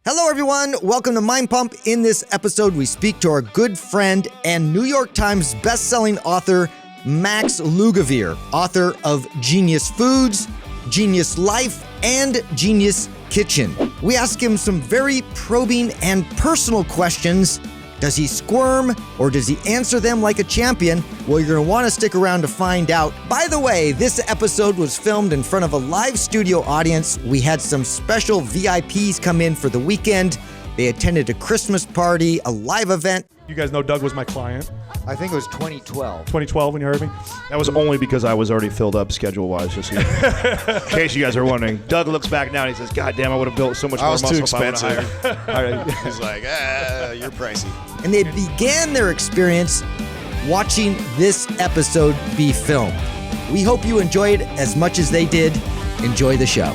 Hello, everyone. Welcome to Mind Pump. In this episode, we speak to our good friend and New York Times bestselling author, Max Lugavere, author of Genius Foods, Genius Life, and Genius Kitchen. We ask him some very probing and personal questions. Does he squirm or does he answer them like a champion? Well, you're going to want to stick around to find out. By the way, this episode was filmed in front of a live studio audience. We had some special VIPs come in for the weekend. They attended a Christmas party, a live event. You guys know Doug was my client. I think it was 2012. 2012 when you heard me. That was only because I was already filled up schedule-wise, just in case you guys are wondering. Doug looks back now and he says, God damn, I would have built so much more muscle if I would have hired. He's like, you're pricey. And they began their experience watching this episode be filmed. We hope you enjoyed it as much as they did. Enjoy the show.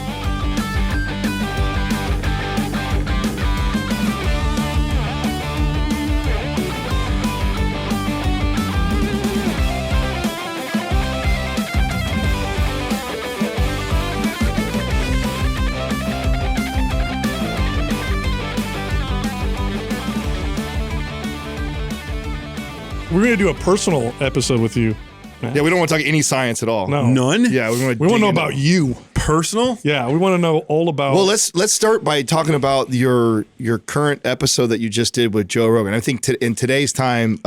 We're going to do a personal episode with you, man. Yeah, we don't want to talk any science at all. No. None? Yeah, We want to know about you. Personal? Yeah, we want to know all about... Well, let's start by talking about your current episode that you just did with Joe Rogan. I think in today's time,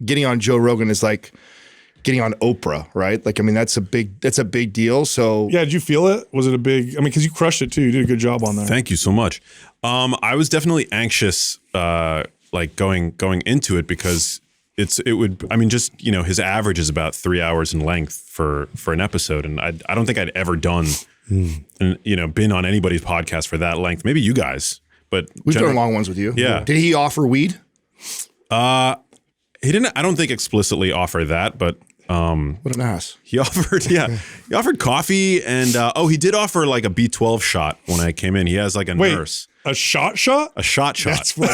getting on Joe Rogan is like getting on Oprah, right? Like, I mean, that's a big deal. So Yeah, did you feel it? Was it a big... I mean, because you crushed it, too. You did a good job on that. Thank you so much. I was definitely anxious, like going into it because his average is about 3 hours in length for an episode. And I don't think I'd ever done, been on anybody's podcast for that length. Maybe you guys, but we've done long ones with you. Yeah. Did he offer weed? He didn't, I don't think explicitly offer that, but What an ass. he offered coffee and, he did offer like a B12 shot when I came in. He has like a nurse. A shot? A shot. That's funny.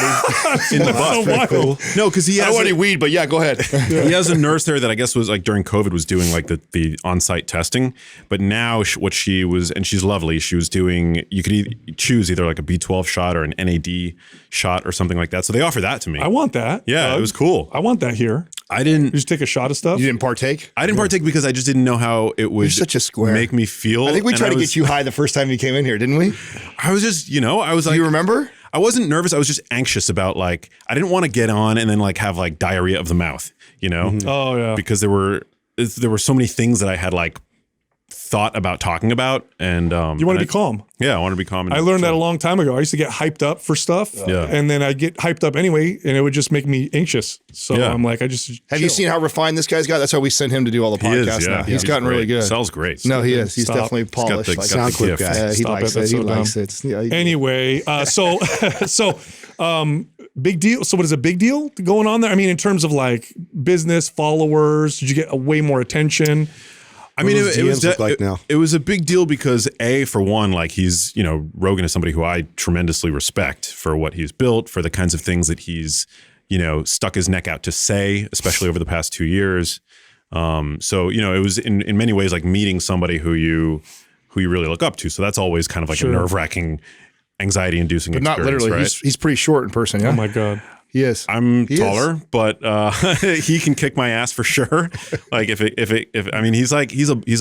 In the butt. Very cool. No, because he I has don't want any weed, but yeah, go ahead. he has a nurse there that I guess was like during COVID was doing like the on-site testing. But now what she was, and she's lovely, she was doing, you could choose either like a B12 shot or an NAD shot or something like that. So they offered that to me. I want that. Yeah, Doug. it was cool. I want that here. I didn't. You just take a shot of stuff? You didn't partake? I didn't partake because I just didn't know how it would You're such a square. make me feel. I think we And tried to was- get you high the first time you came in here, didn't we? I was just, I was Do like, you remember? I wasn't nervous. I was just anxious about like, I didn't want to get on and then like have like diarrhea of the mouth, Oh, yeah. because there were so many things that I had like thought about talking about. And You want to be calm. Yeah, I want to be calm. I learned that a long time ago. I used to get hyped up for stuff, Yeah. and then I'd get hyped up anyway, and it would just make me anxious. So Yeah. I'm like, I just Have you seen how refined this guy's got? That's why we sent him to do all the He podcasts is, now. yeah. He's gotten really good. Sounds great. No, he is. He's Stop. definitely He's got polished. the, like got the SoundCloud gift. guy. Yeah, he Stop likes it. That's it. He so likes dumb. it. Yeah, Anyway, big deal. So what is a big deal going on there? I mean, in terms of like business followers, did you get way more attention? I mean, those it was DMs look like now? it was a big deal because for one, like he's, Rogan is somebody who I tremendously respect for what he's built, for the kinds of things that he's, stuck his neck out to say, especially over the past 2 years. So, it was in many ways like meeting somebody who you really look up to. So that's always kind of like Sure. a nerve-wracking, anxiety-inducing But not experience, literally. right? He's pretty short in person, yeah? Oh my God. He is. I'm He is. taller, but he can kick my ass for sure. Like he's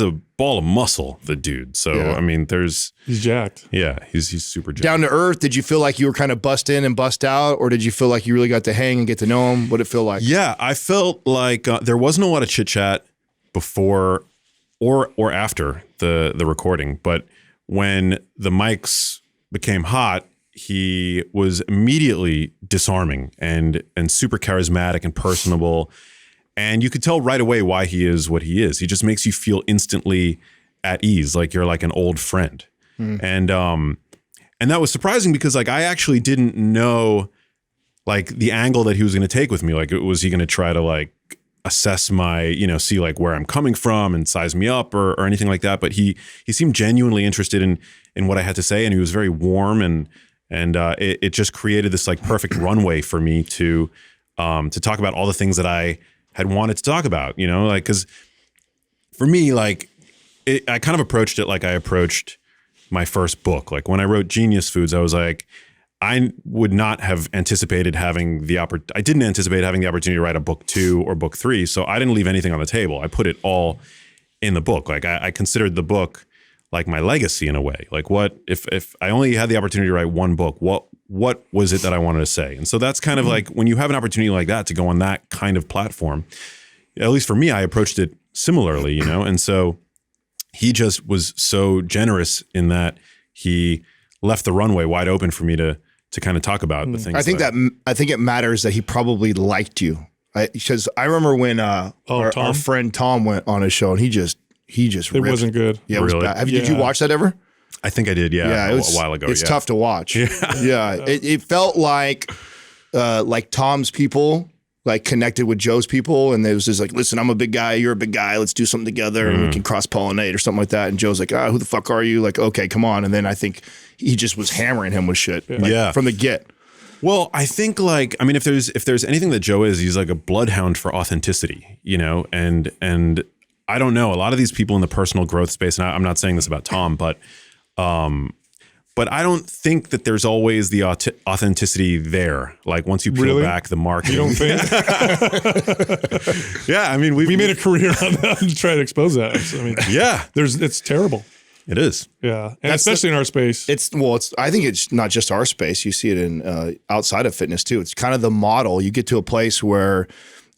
a ball of muscle, the dude. So Yeah. I mean, He's jacked. he's super jacked. Down to earth, did you feel like you were kind of bust in and bust out, or did you feel like you really got to hang and get to know him? What did it feel like? Yeah, I felt like there wasn't a lot of chit chat before or after the recording, but when the mics became hot, he was immediately disarming and super charismatic and personable, and you could tell right away why he is what he is. He just makes you feel instantly at ease, like you're like an old friend, and that was surprising because like I actually didn't know like the angle that he was going to take with me. Like, was he going to try to like assess my, see like where I'm coming from and size me up or anything like that? But he seemed genuinely interested in what I had to say, and he was very warm and it just created this like perfect runway for me to talk about all the things that I had wanted to talk about, like, cause for me, like I kind of approached it like I approached my first book. Like when I wrote Genius Foods, I was like, I would not have anticipated having I didn't anticipate having the opportunity to write a book 2 or book 3. So I didn't leave anything on the table. I put it all in the book. Like I considered the book like my legacy in a way. Like what if I only had the opportunity to write one book, what was it that I wanted to say? And so that's kind of like when you have an opportunity like that to go on that kind of platform, at least for me, I approached it similarly, you know? And so he just was so generous in that he left the runway wide open for me to kind of talk about the things. I think it matters that he probably liked you. Because I remember when our friend Tom went on his show and he just ripped. It wasn't good. Yeah, it was Really? bad. Did you watch that ever? I think I did, yeah, It was a while ago. It's tough to watch. Yeah, it felt like Tom's people like connected with Joe's people, and it was just like, listen, I'm a big guy, you're a big guy, let's do something together, and we can cross pollinate or something like that. And Joe's like, who the fuck are you? Like, okay, come on. And then I think he just was hammering him with shit, from the get. Well, I think if there's anything that Joe is, he's like a bloodhound for authenticity, you know, and I don't know, a lot of these people in the personal growth space, and I'm not saying this about Tom, but I don't think that there's always the authenticity there. Like once you peel back the marketing. You don't think? Yeah, I mean, we made a career on that to try to expose that. I mean, yeah, it's terrible. It is. Yeah, and especially in our space. I think it's not just our space. You see it in outside of fitness too. It's kind of the model. You get to a place where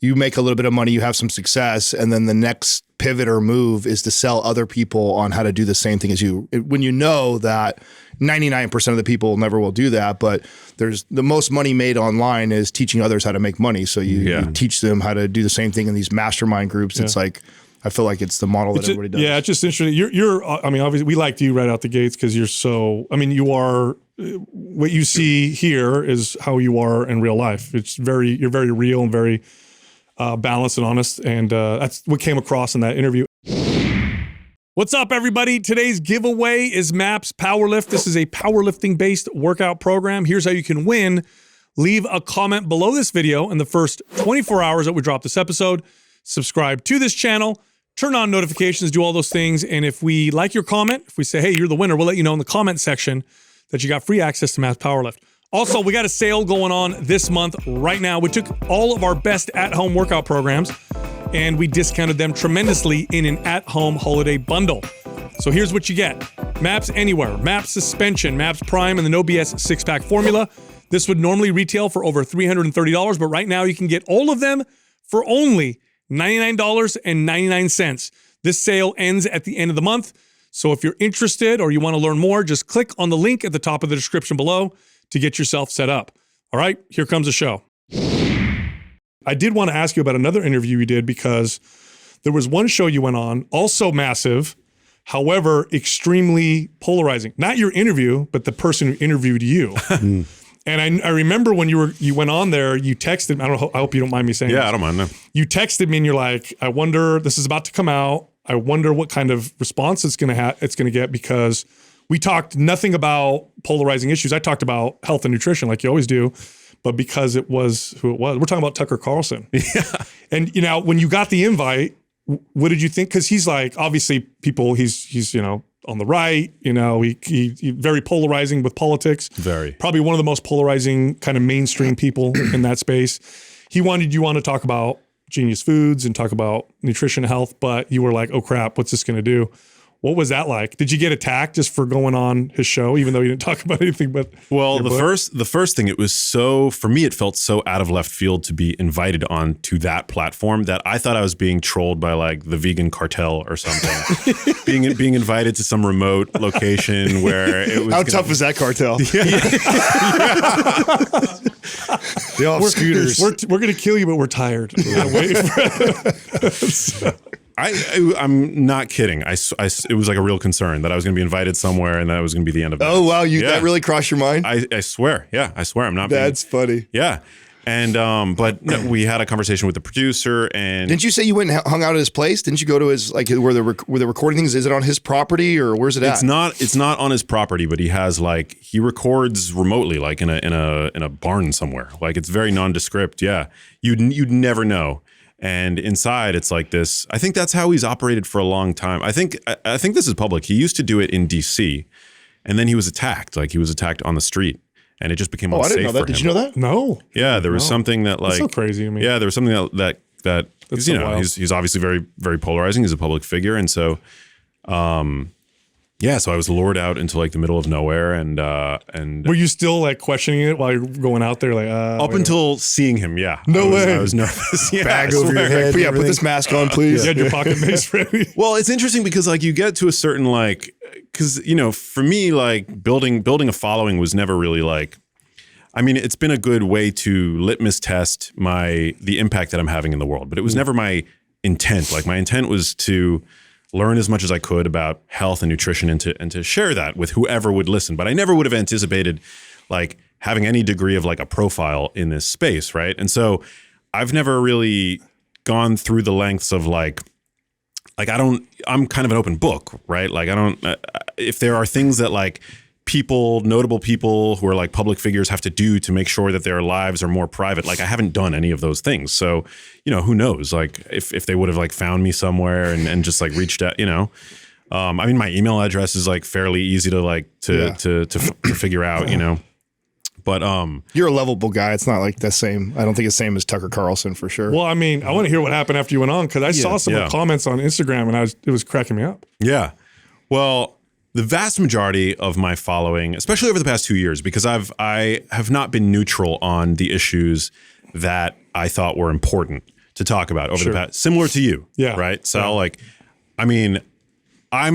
you make a little bit of money, you have some success, and then the next pivot or move is to sell other people on how to do the same thing as you. When you know that 99% of the people never will do that, but there's the most money made online is teaching others how to make money. So you teach them how to do the same thing in these mastermind groups. It's like, I feel like it's the model that everybody does. Yeah, it's just interesting. You're I mean, obviously we liked you right out the gates because you're so, I mean, you are, what you see here is how you are in real life. You're very real and very balanced and honest. And that's what came across in that interview. What's up, everybody? Today's giveaway is MAPS Powerlift. This is a powerlifting-based workout program. Here's how you can win. Leave a comment below this video in the first 24 hours that we drop this episode. Subscribe to this channel. Turn on notifications, do all those things. And if we like your comment, if we say, hey, you're the winner, we'll let you know in the comment section that you got free access to MAPS Powerlift. Also, we got a sale going on this month right now. We took all of our best at-home workout programs and we discounted them tremendously in an at-home holiday bundle. So here's what you get. MAPS Anywhere, MAPS Suspension, MAPS Prime, and the No BS six-pack formula. This would normally retail for over $330, but right now you can get all of them for only $99.99. This sale ends at the end of the month. So if you're interested or you want to learn more, just click on the link at the top of the description below to get yourself set up. All right, here comes the show. I did want to ask you about another interview you did because there was one show you went on, also massive, however, extremely polarizing. Not your interview, but the person who interviewed you. And I remember when you went on there, you texted me. I hope you don't mind me saying this. I don't mind. No. You texted me and you're like, I wonder, this is about to come out. I wonder what kind of response it's gonna get because we talked nothing about polarizing issues. I talked about health and nutrition like you always do, but because it was who it was, we're talking about Tucker Carlson. Yeah. And you know, when you got the invite, what did you think? Because he's like, obviously people, he's on the right, he very polarizing with politics. Very. Probably one of the most polarizing kind of mainstream people in that space. He wanted you on to talk about Genius Foods and talk about nutrition and health, but you were like, oh crap, what's this going to do? What was that like? Did you get attacked just for going on his show, even though you didn't talk about anything but the first thing, it was for me, it felt so out of left field to be invited on to that platform that I thought I was being trolled by like the vegan cartel or something. being invited to some remote location where it was. How tough is that cartel? They all have scooters. We're going to kill you, but we're tired. I'm not kidding. It was like a real concern that I was going to be invited somewhere and that was going to be the end of it. Oh, wow. That really crossed your mind? I swear. Yeah, I swear. I'm not That's funny. Yeah. And, but no, we had a conversation with the producer and. Didn't you say you went and hung out at his place? Didn't you go to his, like where the recording things? Is it on his property or where's it at? It's not on his property, but he records remotely, like in a barn somewhere. Like it's very nondescript. Yeah. You'd never know. And inside, it's like this. I think that's how he's operated for a long time. I think this is public. He used to do it in DC, and then he was attacked. Like he was attacked on the street, and it just became Oh, I unsafe didn't know that. for Did him. you know that? No. Yeah, there was something that like That's so crazy. I mean, yeah, there was something that because so you know wild. he's obviously very very polarizing. He's a public figure, and so yeah, so I was lured out into like the middle of nowhere, and were you still like questioning it while you're going out there? Like up until seeing him, yeah, No way. I was nervous. Yeah, Bag I over your swear. head. Yeah, put this mask on, please. you had your pocket mace ready. Well, it's interesting because like you get to a certain like because you know for me like building a following was never really like. I mean, it's been a good way to litmus test the impact that I'm having in the world, but it was never my intent. Like my intent was to learn as much as I could about health and nutrition and to share that with whoever would listen. But I never would have anticipated like having any degree of like a profile in this space, right? And so I've never really gone through the lengths of like I'm kind of an open book, right? Like if there are things that like notable people who are like public figures have to do to make sure that their lives are more private. Like I haven't done any of those things. So, you know, who knows, like if they would have like found me somewhere and just like reached out, you know, I mean, my email address is like fairly easy to like, to figure out, you know, but, You're a lovable guy. It's not like the same. I don't think it's the same as Tucker Carlson for sure. Well, I mean, I want to hear what happened after you went on because I saw some of Yeah. the comments on Instagram and it was cracking me up. yeah, well, the vast majority of my following, especially over the past 2 years, because I have not been neutral on the issues that I thought were important to talk about over the past, similar to you. Yeah. Right. So like, I mean, I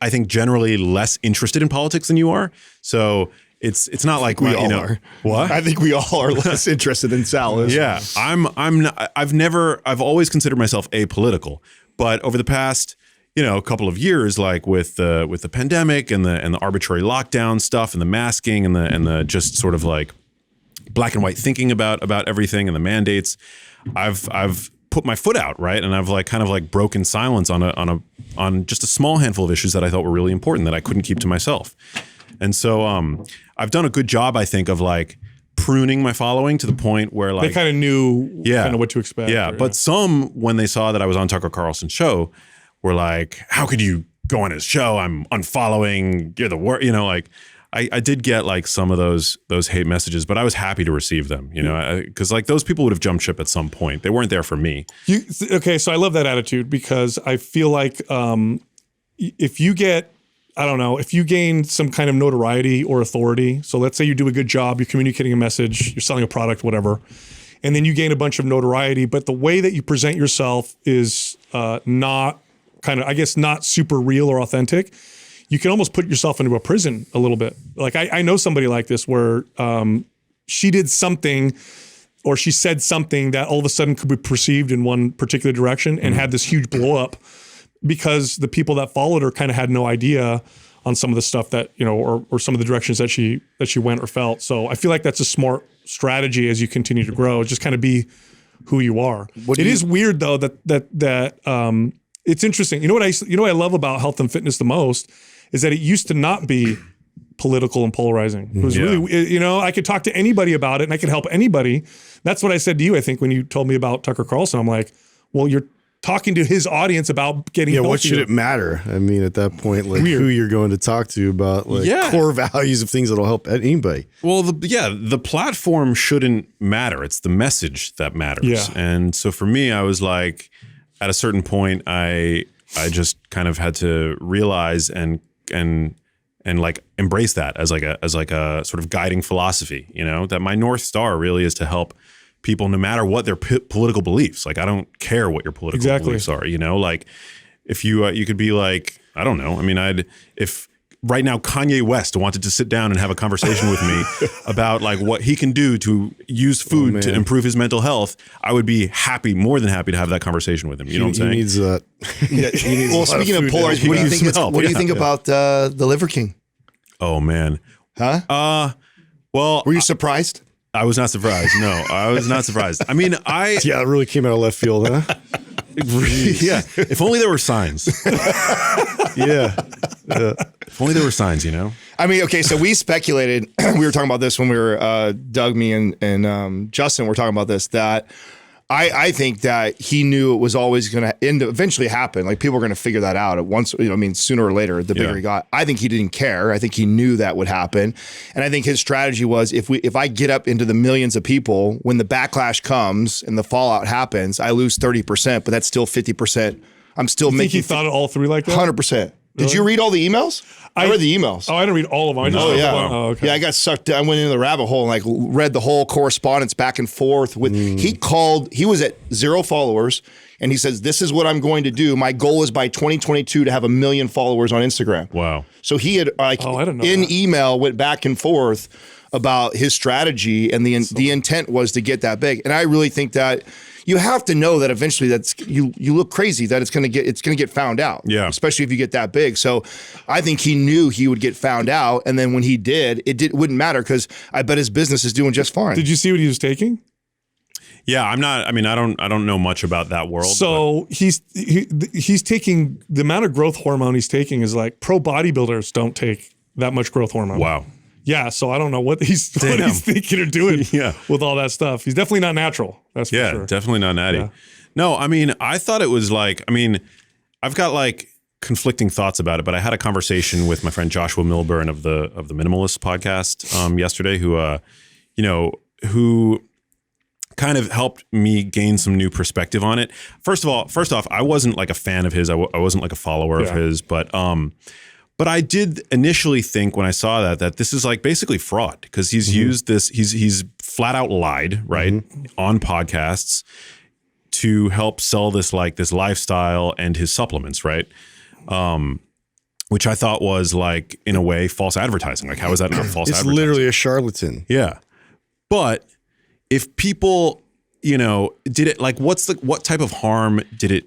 think generally less interested in politics than you are. So it's not like we all are. What? I think we all are less interested in Sal is. Yeah, I've always considered myself apolitical, but over the past, you know, a couple of years, like with the pandemic and the arbitrary lockdown stuff and the masking and the just sort of like black and white thinking about everything and the mandates, I've put my foot out, right, and I've like kind of like broken silence on just a small handful of issues that I thought were really important that I couldn't keep to myself, and so I've done a good job, I think, of like pruning my following to the point where like They kind of knew kind of what to expect. yeah, but some, when they saw that I was on Tucker Carlson Show, were like, how could you go on his show? I'm unfollowing, you're the worst, you know, like I did get like some of those hate messages, but I was happy to receive them, you know, because like those people would have jumped ship at some point. They weren't there for me. Okay, so I love that attitude because I feel like if you get, I don't know, if you gain some kind of notoriety or authority, so let's say you do a good job, you're communicating a message, you're selling a product, whatever, and then you gain a bunch of notoriety, but the way that you present yourself is not kind of, I guess, not super real or authentic, you can almost put yourself into a prison a little bit. Like I know somebody like this where she did something or she said something that all of a sudden could be perceived in one particular direction and had this huge blow up because the people that followed her kind of had no idea on some of the stuff that, you know, or some of the directions that she went or felt. So I feel like that's a smart strategy as you continue to grow, just kind of be who you are. It is weird though that it's interesting. You know what I love about health and fitness the most is that it used to not be political and polarizing. It was really, you know, I could talk to anybody about it and I could help anybody. That's what I said to you, I think, when you told me about Tucker Carlson. I'm like, well, you're talking to his audience about getting healthier. What should it matter? I mean, at that point, like who you're going to talk to about like core values of things that'll help anybody. Well, the platform shouldn't matter. It's the message that matters. Yeah. And so for me, I was like, at a certain point, I just kind of had to realize and like embrace that as like a sort of guiding philosophy, you know, that my North Star really is to help people no matter what their political beliefs. Like, I don't care what your political beliefs are, you know, like if you could be like, I don't know. I mean, if right now Kanye West wanted to sit down and have a conversation with me about like what he can do to use food to improve his mental health, I would be more than happy to have that conversation with him. You know what I'm saying? He needs that. Well, speaking of polarized, what do you think about the Liver King? Oh man. Huh? Well, Were you surprised? I was not surprised. No, I was not surprised. I mean, Yeah, it really came out of left field, huh? yeah. If only there were signs. Yeah. If only there were signs, you know? I mean, okay, so we speculated, we were talking about this when we were, Doug, me, and Justin were talking about this, that I think that he knew it was always going to eventually happen. Like people were going to figure that out at once. I mean, sooner or later, the bigger he got. I think he didn't care. I think he knew that would happen, and I think his strategy was if I get up into the millions of people, when the backlash comes and the fallout happens, I lose 30%, but that's still 50%. I'm still making. Think he thought it all through like that? 100%. Did you read all the emails? I read the emails. Oh, I didn't read all of them. I just yeah. Okay. Yeah, I got sucked. I went into the rabbit hole and like read the whole correspondence back and forth with. He was at 0 followers, and he says, "This is what I'm going to do. My goal is by 2022 to have 1 million followers on Instagram." Wow. So he had like email went back and forth about his strategy, and the intent was to get that big. And I really think that. You have to know that eventually you look crazy that it's gonna get found out. Yeah. Especially if you get that big. So I think he knew he would get found out, and then when he did, it wouldn't matter because I bet his business is doing just fine. Did you see what he was taking? Yeah, I'm not. I mean, I don't know much about that world. So he's taking the amount of growth hormone he's taking is like pro bodybuilders don't take that much growth hormone. Wow. Yeah, so I don't know what he's thinking of doing with all that stuff. He's definitely not natural. That's for sure. Definitely not natty. Yeah. No, I mean, I thought it was like, I mean, I've got like conflicting thoughts about it, but I had a conversation with my friend Joshua Milburn of the Minimalist podcast yesterday, who kind of helped me gain some new perspective on it. First off, I wasn't like a fan of his. I wasn't like a follower of his, but I did initially think when I saw that this is like basically fraud because he's used this, he's flat out lied, right, on podcasts to help sell this lifestyle and his supplements, right? Which I thought was like, in a way, false advertising. Like, how is that not false advertising? It's literally a charlatan. Yeah. But if people, did it like, what type of harm did it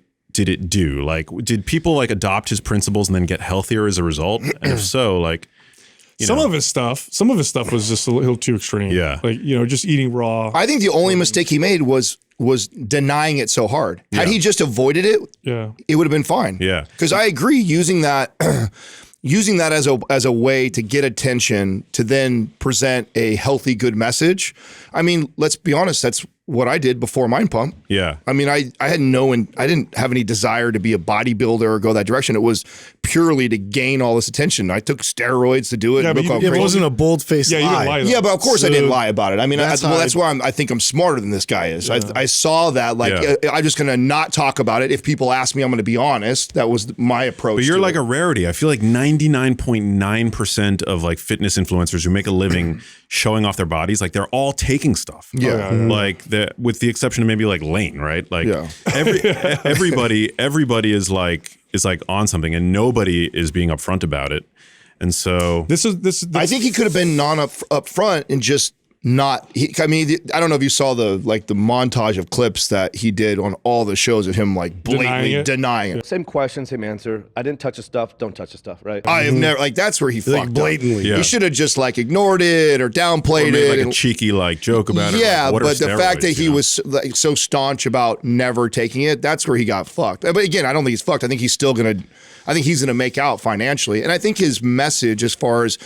do? Like, did people like adopt his principles and then get healthier as a result? And if so, like, some of his stuff was just a little too extreme. Yeah. Like, just eating raw. I think the only mistake he made was denying it so hard. Had he just avoided it, it would have been fine. Yeah. Because I agree using that as a way to get attention to then present a healthy, good message. I mean, let's be honest, that's what I did before Mind Pump. Yeah. I mean, I didn't have any desire to be a bodybuilder or go that direction. It was purely to gain all this attention. I took steroids to do it. Yeah, but it wasn't a bold-faced lie. You didn't lie, though. Yeah, but of course I didn't lie about it. I mean, that's why I think I'm smarter than this guy is. Yeah. I saw that, I'm just going to not talk about it. If people ask me, I'm going to be honest. That was my approach. But you're like a rarity. I feel like 99.9% of like fitness influencers who make a living showing off their bodies, like they're all taking stuff. Yeah. Like with the exception of maybe like Lane, right? Like everybody is like on something and nobody is being upfront about it. And so this is I think he could have been upfront and just not. I mean, I don't know if you saw the montage of clips that he did on all the shows of him like blatantly denying it. Same question, same answer. I didn't touch the stuff. Don't touch the stuff, right? I have never that's where he fucked blatantly. up. Yeah. He should have just ignored it or downplayed or made it. like a cheeky joke about it. Yeah, like, but the fact that he was like so staunch about never taking it, that's where he got fucked. But again, I don't think he's fucked. I think he's gonna make out financially, and I think his message as far as.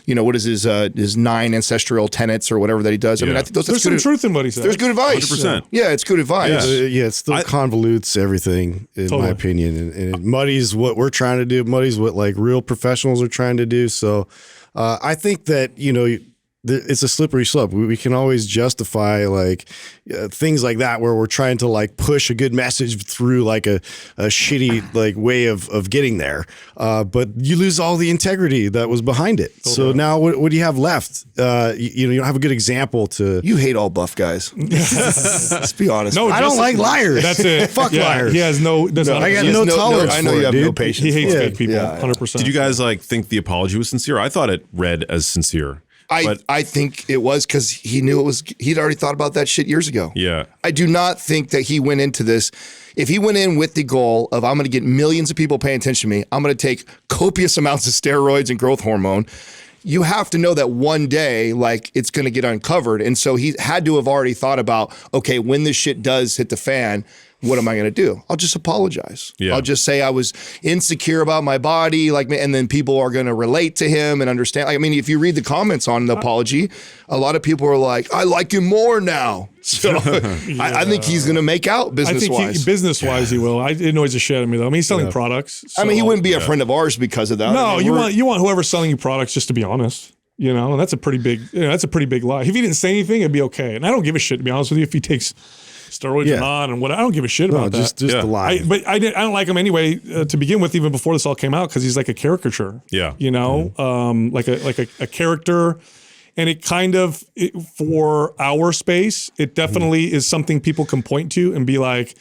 What is his 9 ancestral tenets or whatever that he does? I mean, I think there's some truth in what he said. There's good advice. 100%. Yeah, it's good advice. It still convolutes everything, in my opinion, and it muddies what we're trying to do, muddies what like real professionals are trying to do. So I think that, it's a slippery slope. We can always justify things like that where we're trying to like push a good message through like a shitty like way of getting there. But you lose all the integrity that was behind it. So now what do you have left? You don't have a good example to. You hate all buff guys. Let's be honest. No, I don't like liars. That's it. Fuck liars. He has no. I got no tolerance. I know for you it, have dude. no patience. He hates for it. fake people. 100%. Did you guys think the apology was sincere? I thought it read as sincere. I think it was because he knew it was. He'd already thought about that shit years ago. Yeah. I do not think that he went into this. If he went in with the goal of I'm going to get millions of people paying attention to me, I'm going to take copious amounts of steroids and growth hormone. You have to know that one day, it's going to get uncovered. And so he had to have already thought about, okay, when this shit does hit the fan, what am I going to do? I'll just apologize. Yeah. I'll just say I was insecure about my body, and then people are going to relate to him and understand. Like, I mean, if you read the comments on the apology, a lot of people are like, I like him more now. So I think he's going to make out business-wise. Business-wise, he will. It annoys the shit out of me, though. I mean, he's selling products. So, I mean, he wouldn't be a friend of ours because of that. No, I mean, you want whoever's selling you products just to be honest. You know, and that's a pretty big lie. If he didn't say anything, it'd be okay. And I don't give a shit, to be honest with you, if he takes steroids or not and what. I don't give a shit about that. Just the lie. I don't like him anyway to begin with, even before this all came out, because he's like a caricature. Yeah. You know, like a character. And it kind of, for our space, it definitely is something people can point to and be like,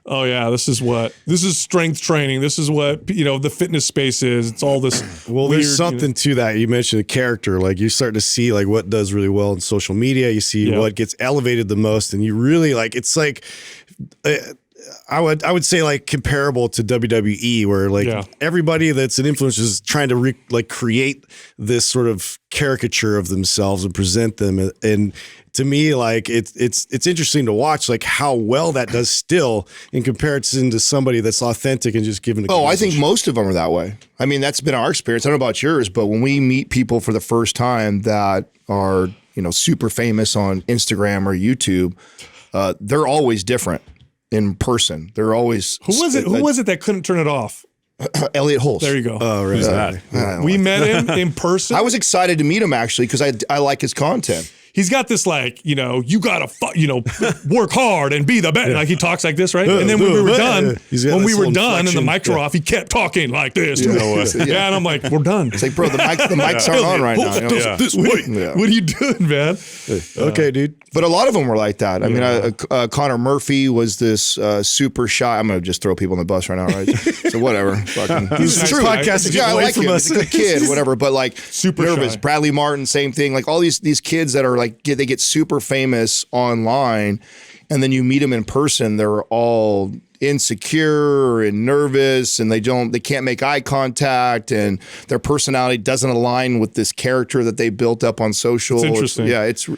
oh yeah, this is strength training. This is what, the fitness space is. It's all this. Well, weird, there's something to that. You mentioned the character. Like, you start to see like what does really well in social media. You see what gets elevated the most, and you really like. It's like. I would say like comparable to WWE, where like everybody that's an influencer is trying to create this sort of caricature of themselves and present them. And to me, like it's interesting to watch like how well that does still in comparison to somebody that's authentic and just giving. I think most of them are that way. I mean, that's been our experience. I don't know about yours, but when we meet people for the first time that are super famous on Instagram or YouTube, they're always different. In person, they're always. Who was it that couldn't turn it off? Elliot Holst. There you go. Oh, right. Who's that? We met him in person. I was excited to meet him actually because I like his content. He's got this like, you gotta work hard and be the best. Like he talks like this, right? And then when we were done, and the mics were off, he kept talking like this. Yeah, and I'm like, we're done. It's like, bro, the mics aren't on right now. This way. What are you doing, man? Okay, dude. But a lot of them were like that. I mean, Connor Murphy was this super shy. I'm gonna just throw people on the bus right now, right? So whatever. He's true. Podcast. Yeah, I like him. He's a good kid, whatever. But like super nervous. Shy. Bradley Martin, same thing. Like all these kids that are like they get super famous online, and then you meet them in person. They're all insecure and nervous, and they can't make eye contact, and their personality doesn't align with this character that they built up on social. It's interesting.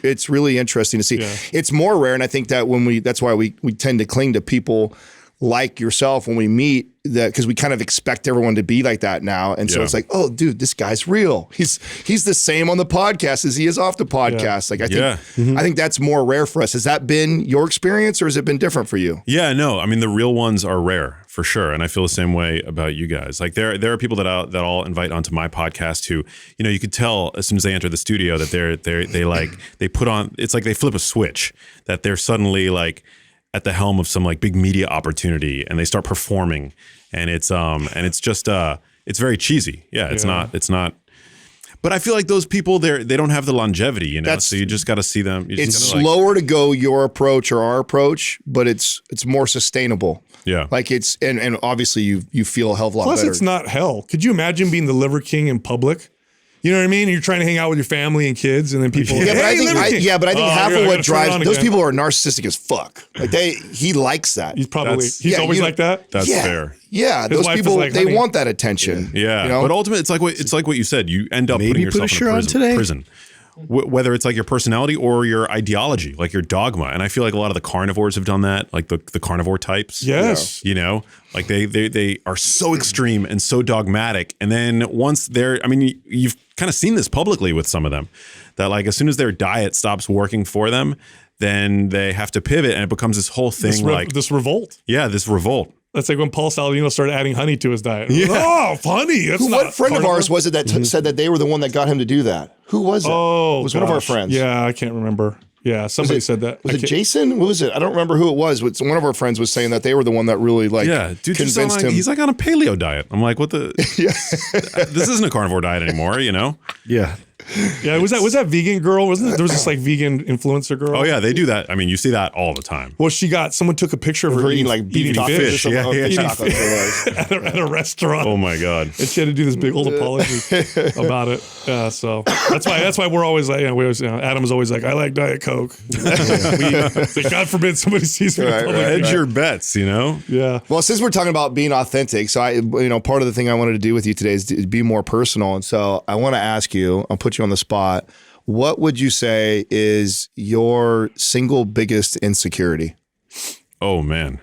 It's really interesting to see. Yeah. It's more rare, and I think that that's why we tend to cling to people like yourself when we meet, that because we kind of expect everyone to be like that now, and so it's like, oh, dude, this guy's real. He's the same on the podcast as he is off the podcast. Like I think that's more rare for us. Has that been your experience, or has it been different for you? Yeah, no, I mean the real ones are rare for sure, and I feel the same way about you guys. Like there are people that I'll invite onto my podcast who, you could tell as soon as they enter the studio that they put on. It's like they flip a switch, that they're suddenly like at the helm of some like big media opportunity, and they start performing, and it's just it's very cheesy. Yeah, it's not. But I feel like those people, they don't have the longevity, so you just got to see them. It's slower to go your approach or our approach, but it's more sustainable. Yeah, like it's and obviously you feel a hell of a lot better. Plus, it's not hell. Could you imagine being the Liver King in public? You know what I mean? You're trying to hang out with your family and kids, and then people. Yeah, but I think half of what drives those people are narcissistic as fuck. Like he likes that. He's always like that. That's fair. Yeah, those people they want that attention. Yeah, but ultimately, it's like what you said. You end up putting yourself in a prison. Whether it's like your personality or your ideology, like your dogma. And I feel like a lot of the carnivores have done that, like the carnivore types. Yes. Like they are so extreme and so dogmatic. And then once you've kind of seen this publicly with some of them, that like as soon as their diet stops working for them, then they have to pivot, and it becomes this whole thing this revolt. Yeah, this revolt. That's like when Paul Saladino started adding honey to his diet. Yeah. Oh, honey. What friend of ours was it that said that they were the one that got him to do that? Who was it? Oh, it was one of our friends. Yeah, I can't remember. Yeah, somebody said that. Was it Jason? What was it? I don't remember who it was. But one of our friends was saying that they were the one that really convinced him. He's like on a paleo diet. I'm like, what the? This isn't a carnivore diet anymore, Yeah. Yeah, was that vegan girl? Wasn't it? There was this like vegan influencer girl. Oh yeah, they do that. I mean, you see that all the time. Well, someone took a picture of her eating fish. Yeah. at a restaurant. Oh my god! And she had to do this big old apology about it. So that's why we're always like, Adam's always like, I like Diet Coke. God forbid somebody sees me. Hedge your bets, Yeah. Well, since we're talking about being authentic, so part of the thing I wanted to do with you today is be more personal, and so I want to ask you. I'll put you on the spot. What would you say is your single biggest insecurity? Oh man,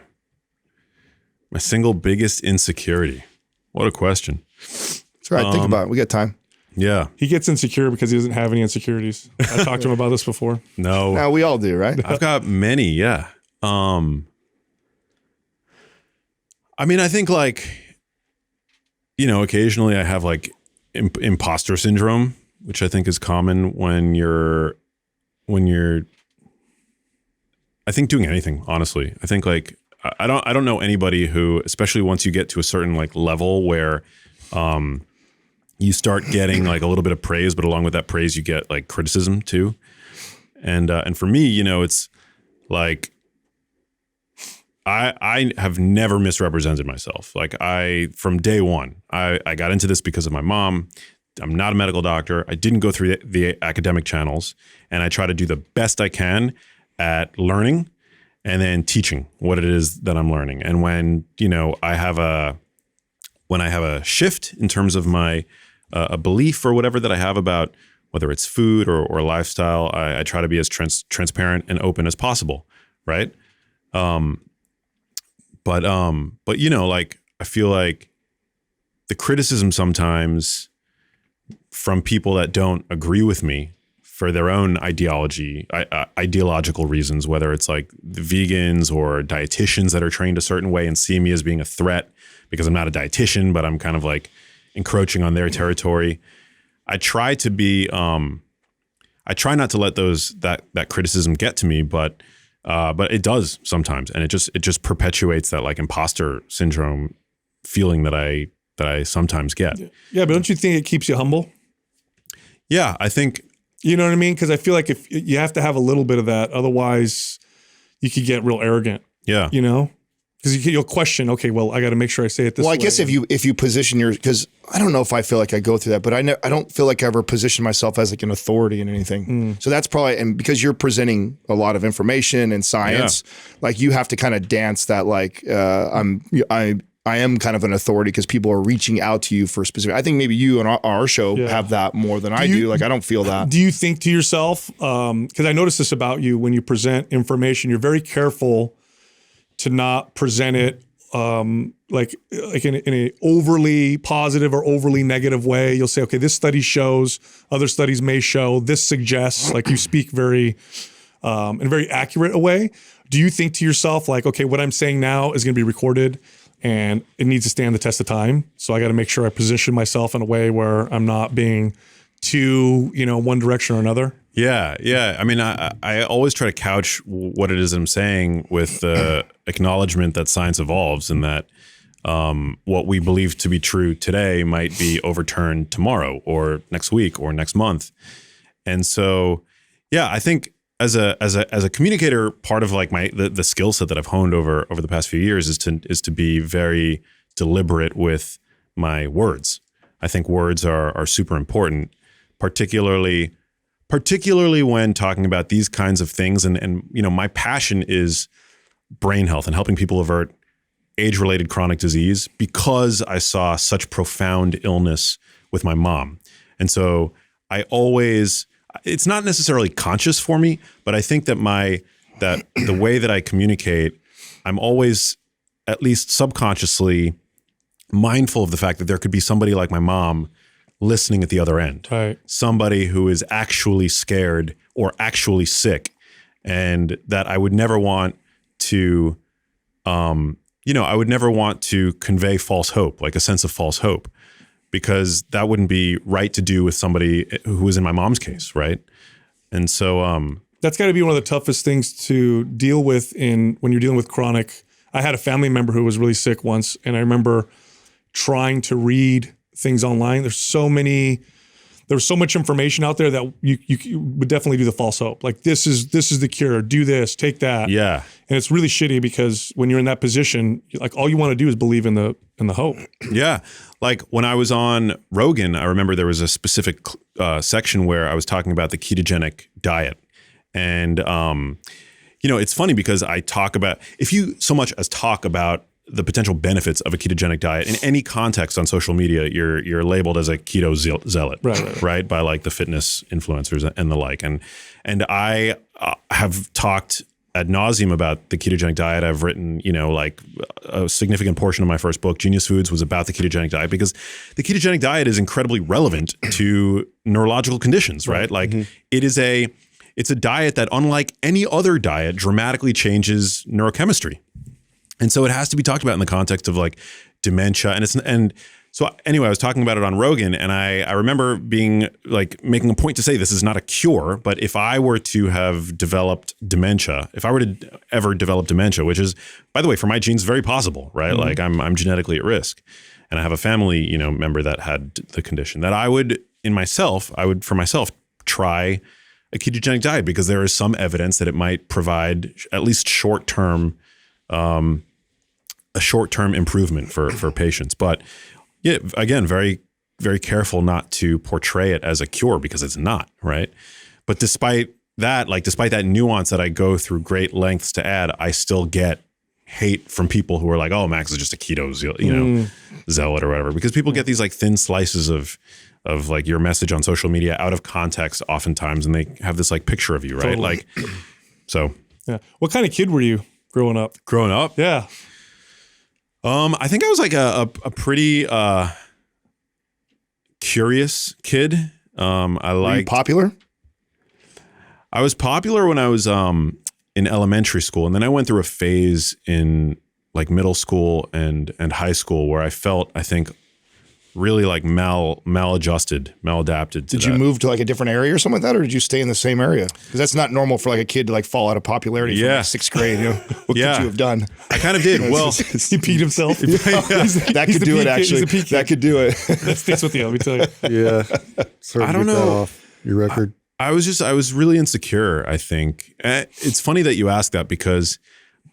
My single biggest insecurity. What a question. That's right. Think about it. We got time. Yeah. He gets insecure because he doesn't have any insecurities. I talked to him about this before. No. Now we all do, right? I've got many. Yeah. I mean, I think like, occasionally I have like imposter syndrome, which I think is common when you're, I think doing anything, honestly. I think like, I don't know anybody who, especially once you get to a certain like level where, you start getting like a little bit of praise, but along with that praise, you get like criticism too. And for me, it's like, I have never misrepresented myself. Like from day one, I got into this because of my mom. I'm not a medical doctor. I didn't go through the academic channels, and I try to do the best I can at learning and then teaching what it is that I'm learning. And when, I have a shift in terms of my, a belief or whatever that I have about whether it's food or lifestyle, I try to be as transparent and open as possible. Right. But like, I feel like the criticism sometimes from people that don't agree with me for their own ideological reasons, whether it's like the vegans or dietitians that are trained a certain way and see me as being a threat because I'm not a dietitian, but I'm kind of like encroaching on their territory. I try to be, I try not to let that criticism get to me, but it does sometimes. And it just perpetuates that like imposter syndrome feeling that I sometimes get. Yeah. But don't you think it keeps you humble? Yeah, I think. You know what I mean? Because I feel like if you have to have a little bit of that, otherwise you could get real arrogant. Yeah. Because you'll question, okay, well, I got to make sure I say it this way. Well, I guess if you position because I don't know if I feel like I go through that, but I don't feel like I ever position myself as like an authority in anything. So that's probably, and because you're presenting a lot of information and science, like you have to kind of dance that like I am kind of an authority because people are reaching out to you for specific. I think maybe you and our show have that more than I do. Like I don't feel that. Do you think to yourself? Because I noticed this about you when you present information, you're very careful to not present it like in a overly positive or overly negative way. You'll say, okay, this study shows, other studies may show, this suggests. Like you speak very in a very accurate a way. Do you think to yourself like, okay, what I'm saying now is going to be recorded and it needs to stand the test of time. So I got to make sure I position myself in a way where I'm not being too, one direction or another. Yeah. Yeah. I mean, I always try to couch what it is I'm saying with the acknowledgement that science evolves and that what we believe to be true today might be overturned tomorrow or next week or next month. And so, yeah, I think as a communicator, part of like the skill set that I've honed over the past few years is to be very deliberate with my words. I think words are super important, particularly when talking about these kinds of things. And my passion is brain health and helping people avert age-related chronic disease because I saw such profound illness with my mom. And so it's not necessarily conscious for me, but I think that the way that I communicate, I'm always at least subconsciously mindful of the fact that there could be somebody like my mom listening at the other end. Right. Somebody who is actually scared or actually sick, and that I would never want to, I would never want to convey false hope, like a sense of false hope, because that wouldn't be right to do with somebody who was in my mom's case, right? And so that's got to be one of the toughest things to deal with when you're dealing with chronic. I had a family member who was really sick once, and I remember trying to read things online. There's so much information out there that you would definitely do the false hope. Like this is the cure. Do this, take that. Yeah. And it's really shitty because when you're in that position, like all you want to do is believe in the hope. Yeah. Like when I was on Rogan, I remember there was a specific section where I was talking about the ketogenic diet. And, it's funny because I talk about, if you so much as talk about the potential benefits of a ketogenic diet in any context on social media, you're labeled as a keto zealot, right? By like the fitness influencers and the like. And I have talked ad nauseum about the ketogenic diet. I've written, like a significant portion of my first book, Genius Foods, was about the ketogenic diet because the ketogenic diet is incredibly relevant to neurological conditions, right? Like it's a diet that, unlike any other diet, dramatically changes neurochemistry. And so it has to be talked about in the context of like dementia. So anyway, I was talking about it on Rogan, and I remember being like making a point to say this is not a cure, but if I were to have developed dementia, if I were to ever develop dementia, which is, by the way, for my genes, very possible, right? Like I'm genetically at risk, and I have a family, member that had the condition, that I would for myself try a ketogenic diet because there is some evidence that it might provide at least a short-term improvement for patients. But yeah, again, very, very careful not to portray it as a cure because it's not, right? But despite that nuance that I go through great lengths to add, I still get hate from people who are like, "Oh, Max is just a keto, zealot or whatever," because people get these like thin slices of like your message on social media out of context oftentimes, and they have this like picture of you, right? Totally. Like, so. Yeah. What kind of kid were you growing up? Yeah. I think I was like a pretty curious kid. Were you popular? I was popular when I was in elementary school, and then I went through a phase in like middle school and high school where I felt, I think, really like maladapted. Did you move to like a different area or something like that, or did you stay in the same area? Because that's not normal for like a kid to like fall out of popularity from like sixth grade. What could you have done? I kind of did. Well, he peed himself. That could do it. Actually, that could do it. That sticks with you. Let me tell you. Yeah. I don't know. That off your record. I was really insecure, I think. It's funny that you ask that because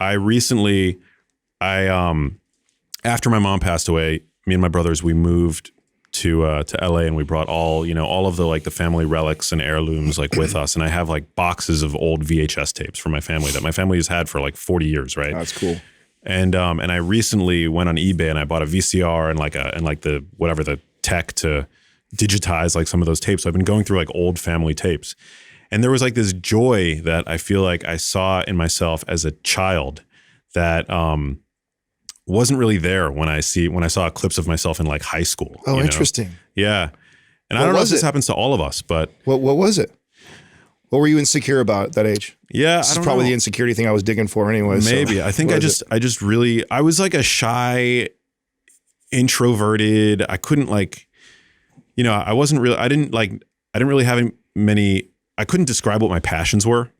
I recently, after my mom passed away, me and my brothers, we moved to LA, and we brought all of the like the family relics and heirlooms like with us. And I have like boxes of old VHS tapes from my family that my family has had for like 40 years, right? That's cool. And I recently went on eBay and I bought a VCR and the tech to digitize like some of those tapes. So I've been going through like old family tapes. And there was like this joy that I feel like I saw in myself as a child that wasn't really there when I saw clips of myself in like high school. Oh, interesting. Yeah. And I don't know if this happens to all of us, but what was it? What were you insecure about at that age? Yeah, this is probably the insecurity thing I was digging for anyway. Maybe. So I think I was like a shy, introverted. I couldn't like, I didn't really have many, I couldn't describe what my passions were.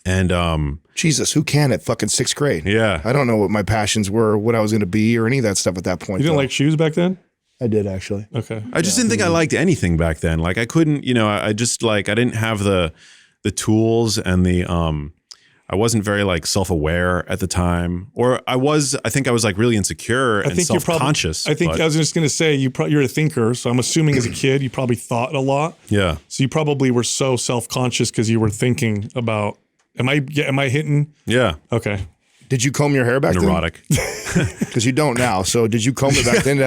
And Jesus, who can at fucking sixth grade? Yeah. I don't know what my passions were, what I was going to be, or any of that stuff at that point. You didn't like shoes back then? I did, actually. Okay. I just didn't think I liked anything back then. Like I couldn't, I just like, I didn't have the tools and I wasn't very like self-aware at the time, or I think I was like really insecure and self-conscious. I was just going to say you're a thinker. So I'm assuming as a kid, you probably thought a lot. Yeah. So you probably were so self-conscious because you were thinking about, am I hitting? Yeah. Okay. Did you comb your hair back Neurotic. then? Because you don't now. So did you comb it back then?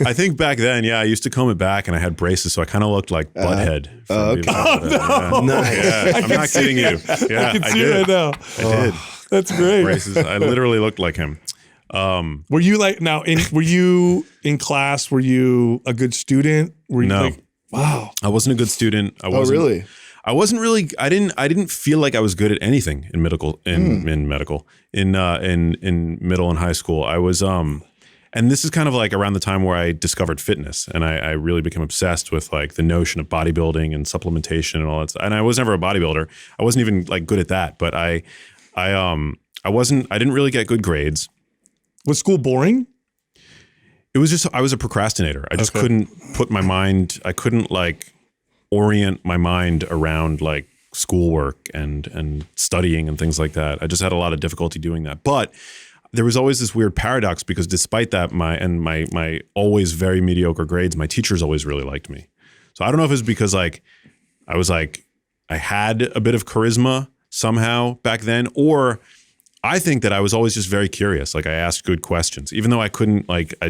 I think back then, yeah, I used to comb it back and I had braces. So I kind of looked like Butthead. Okay. Oh, no. Nice. Yeah, I'm not kidding you. Yeah, I can see it right now. I did. That's great. Braces. I literally looked like him. Were you like, were you in class? Were you a good student? Were you like, wow. I wasn't a good student. Really? I wasn't really. I didn't feel like I was good at anything in middle and high school. I was and this is kind of like around the time where I discovered fitness, and I really became obsessed with like the notion of bodybuilding and supplementation and all that stuff. And I was never a bodybuilder. I wasn't even like good at that. But I didn't really get good grades. Was school boring? It was just I was a procrastinator. I just couldn't put my mind. I couldn't like orient my mind around like schoolwork and studying and things like that. I just had a lot of difficulty doing that. But there was always this weird paradox because despite that, my always very mediocre grades, my teachers always really liked me. So I don't know if it was because like I had a bit of charisma somehow back then, or I think that I was always just very curious. Like I asked good questions, even though I couldn't like, I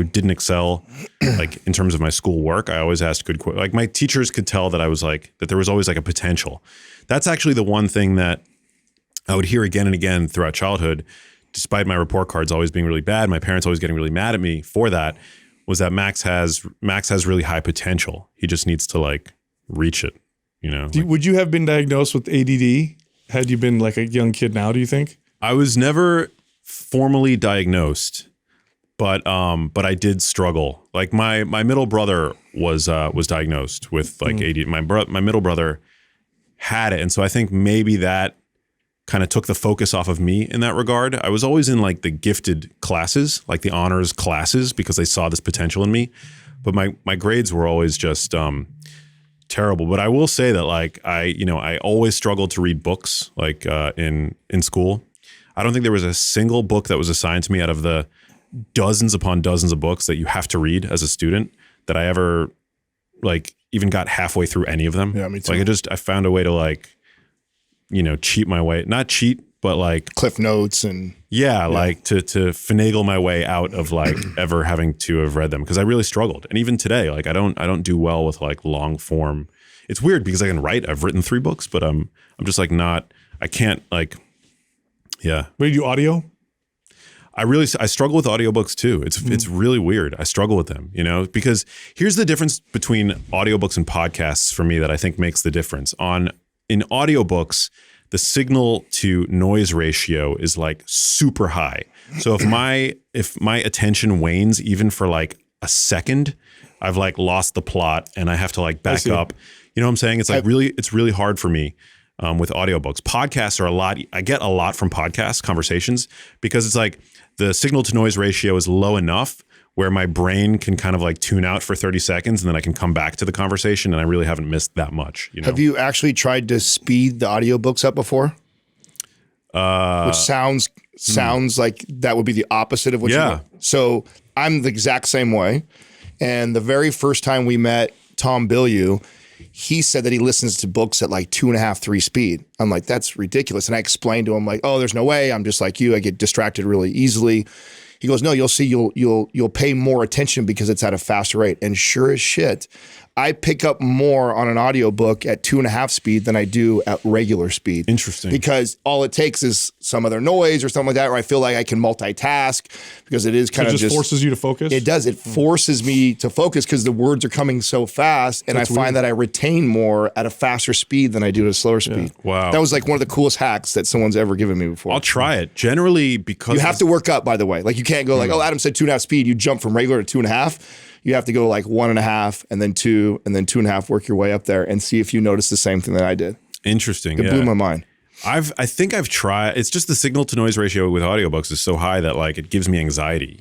didn't excel like in terms of my school work. I always asked good questions. Like my teachers could tell that I was like, that there was always like a potential. That's actually the one thing that I would hear again and again throughout childhood, despite my report cards always being really bad, my parents always getting really mad at me for that, was that Max has really high potential. He just needs to like reach it, you know. Would you have been diagnosed with ADD had you been like a young kid now, do you think? I was never formally diagnosed, but I did struggle. Like my middle brother was diagnosed with like ADD. My middle brother had it, and so I think maybe that kind of took the focus off of me in that regard. I was always in like the gifted classes, like the honors classes, because they saw this potential in me. But my grades were always just terrible. But I will say that like I always struggled to read books like in school. I don't think there was a single book that was assigned to me out of the dozens upon dozens of books that you have to read as a student that I ever like even got halfway through any of them. Yeah, me too. Like I found a way to like, cheat my way, not cheat, but like Cliff Notes and like to finagle my way out of like ever having to have read them, because I really struggled. And even today, like I don't do well with like long form. It's weird because I can write. I've written 3 books, but I'm just like I can't like, yeah. But you do audio? I struggle with audiobooks too. It's really weird. I struggle with them, because here's the difference between audiobooks and podcasts for me that I think makes the difference. In audiobooks, the signal to noise ratio is like super high. So if my attention wanes even for like a second, I've like lost the plot and I have to like back up. You know what I'm saying? It's like it's really hard for me with audiobooks. Podcasts are I get a lot from podcast conversations because it's like the signal to noise ratio is low enough where my brain can kind of like tune out for 30 seconds and then I can come back to the conversation and I really haven't missed that much. Have you actually tried to speed the audiobooks up before? Which sounds like that would be the opposite of what you do. So I'm the exact same way. And the very first time we met Tom Bilyeu, he said that he listens to books at like 2.5, 3 speed. I'm like, that's ridiculous. And I explained to him like, oh, there's no way. I'm just like you. I get distracted really easily. He goes, no, you'll see, you'll pay more attention because it's at a faster rate. And sure as shit, I pick up more on an audiobook at 2.5 speed than I do at regular speed. Interesting. Because all it takes is some other noise or something like that, where I feel like I can multitask because it is kind of just forces you to focus? It does. It forces me to focus because the words are coming so fast, and I find that I retain more at a faster speed than I do at a slower speed. Wow. That was like one of the coolest hacks that someone's ever given me before. I'll try it. Generally, because you have to work up, by the way. Like you can't go like, oh, Adam said 2.5 speed. You jump from regular to 2.5. You have to go like 1.5 and then 2 and then 2.5, work your way up there and see if you notice the same thing that I did. Interesting. It blew my mind. I think I've tried. It's just the signal to noise ratio with audiobooks is so high that like it gives me anxiety,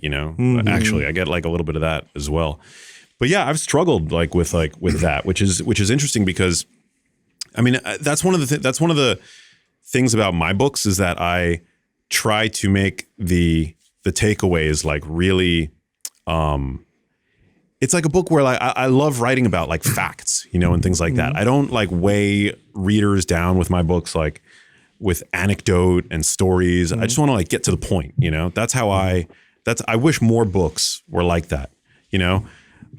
Actually, I get like a little bit of that as well. But yeah, I've struggled like with that, which is interesting because I mean, that's one of the things about my books is that I try to make the takeaways like really it's like a book where like I love writing about like facts, and things like that. I don't like weigh readers down with my books like with anecdote and stories. I just want to like get to the point, That's how I wish more books were like that,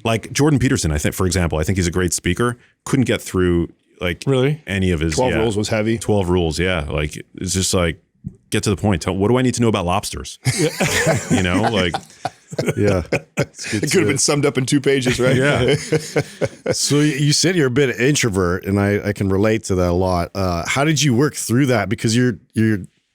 Like Jordan Peterson, I think, for example, I think he's a great speaker. Couldn't get through like any of his 12 rules was heavy. 12 rules, yeah. Like it's just like get to the point. What do I need to know about lobsters? Like Yeah. It could have been summed up in 2 pages, right? Yeah. So you said you're a bit of introvert, and I can relate to that a lot. How did you work through that? Because you're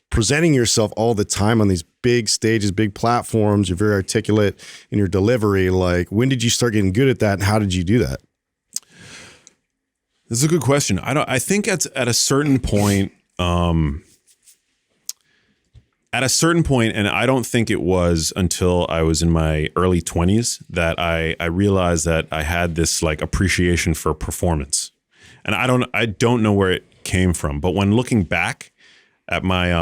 presenting yourself all the time on these big stages, big platforms. You're very articulate in your delivery. Like, when did you start getting good at that, and how did you do that? This is a good question. I think at a certain point, and I don't think it was until I was in my early 20s that I realized that I had this like appreciation for performance. And I don't know where it came from, but when looking back at my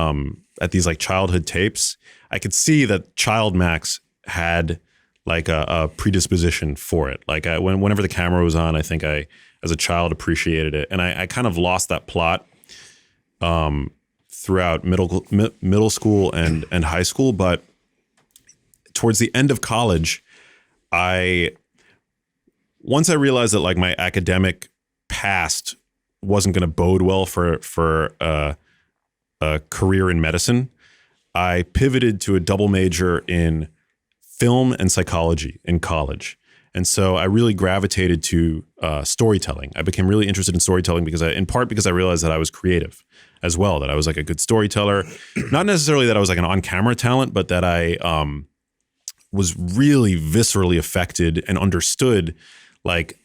at these like childhood tapes, I could see that child Max had like a predisposition for it. Like whenever the camera was on, I think I as a child appreciated it. And I kind of lost that plot throughout middle school and high school, but towards the end of college, once I realized that like my academic past wasn't going to bode well for a career in medicine, I pivoted to a double major in film and psychology in college. And so I really gravitated to storytelling. I became really interested in storytelling in part because I realized that I was creative as well, that I was like a good storyteller. Not necessarily that I was like an on-camera talent, but that I was really viscerally affected and understood like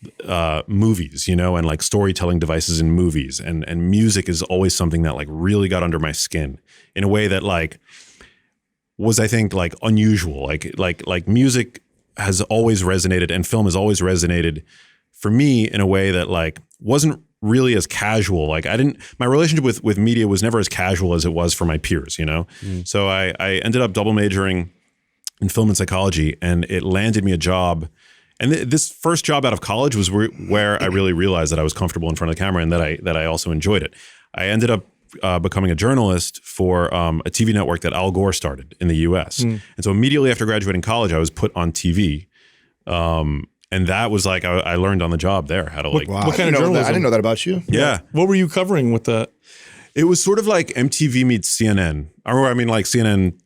movies, you know, and like storytelling devices in movies. And music is always something that like really got under my skin in a way that like was, I think, like unusual. Like music has always resonated and film has always resonated for me in a way that like wasn't really as casual. Like my relationship with media was never as casual as it was for my peers, you know? So I ended up double majoring in film and psychology, and it landed me a job. And this first job out of college was where I really realized that I was comfortable in front of the camera and that I also enjoyed it. I ended up becoming a journalist for a TV network that Al Gore started in the US. And so immediately after graduating college, I was put on TV. And that was like, I learned on the job there how to like. What kind of journalism? I didn't know that about you. Yeah. What were you covering with that? It was sort of like MTV meets CNN. Or I mean like CNN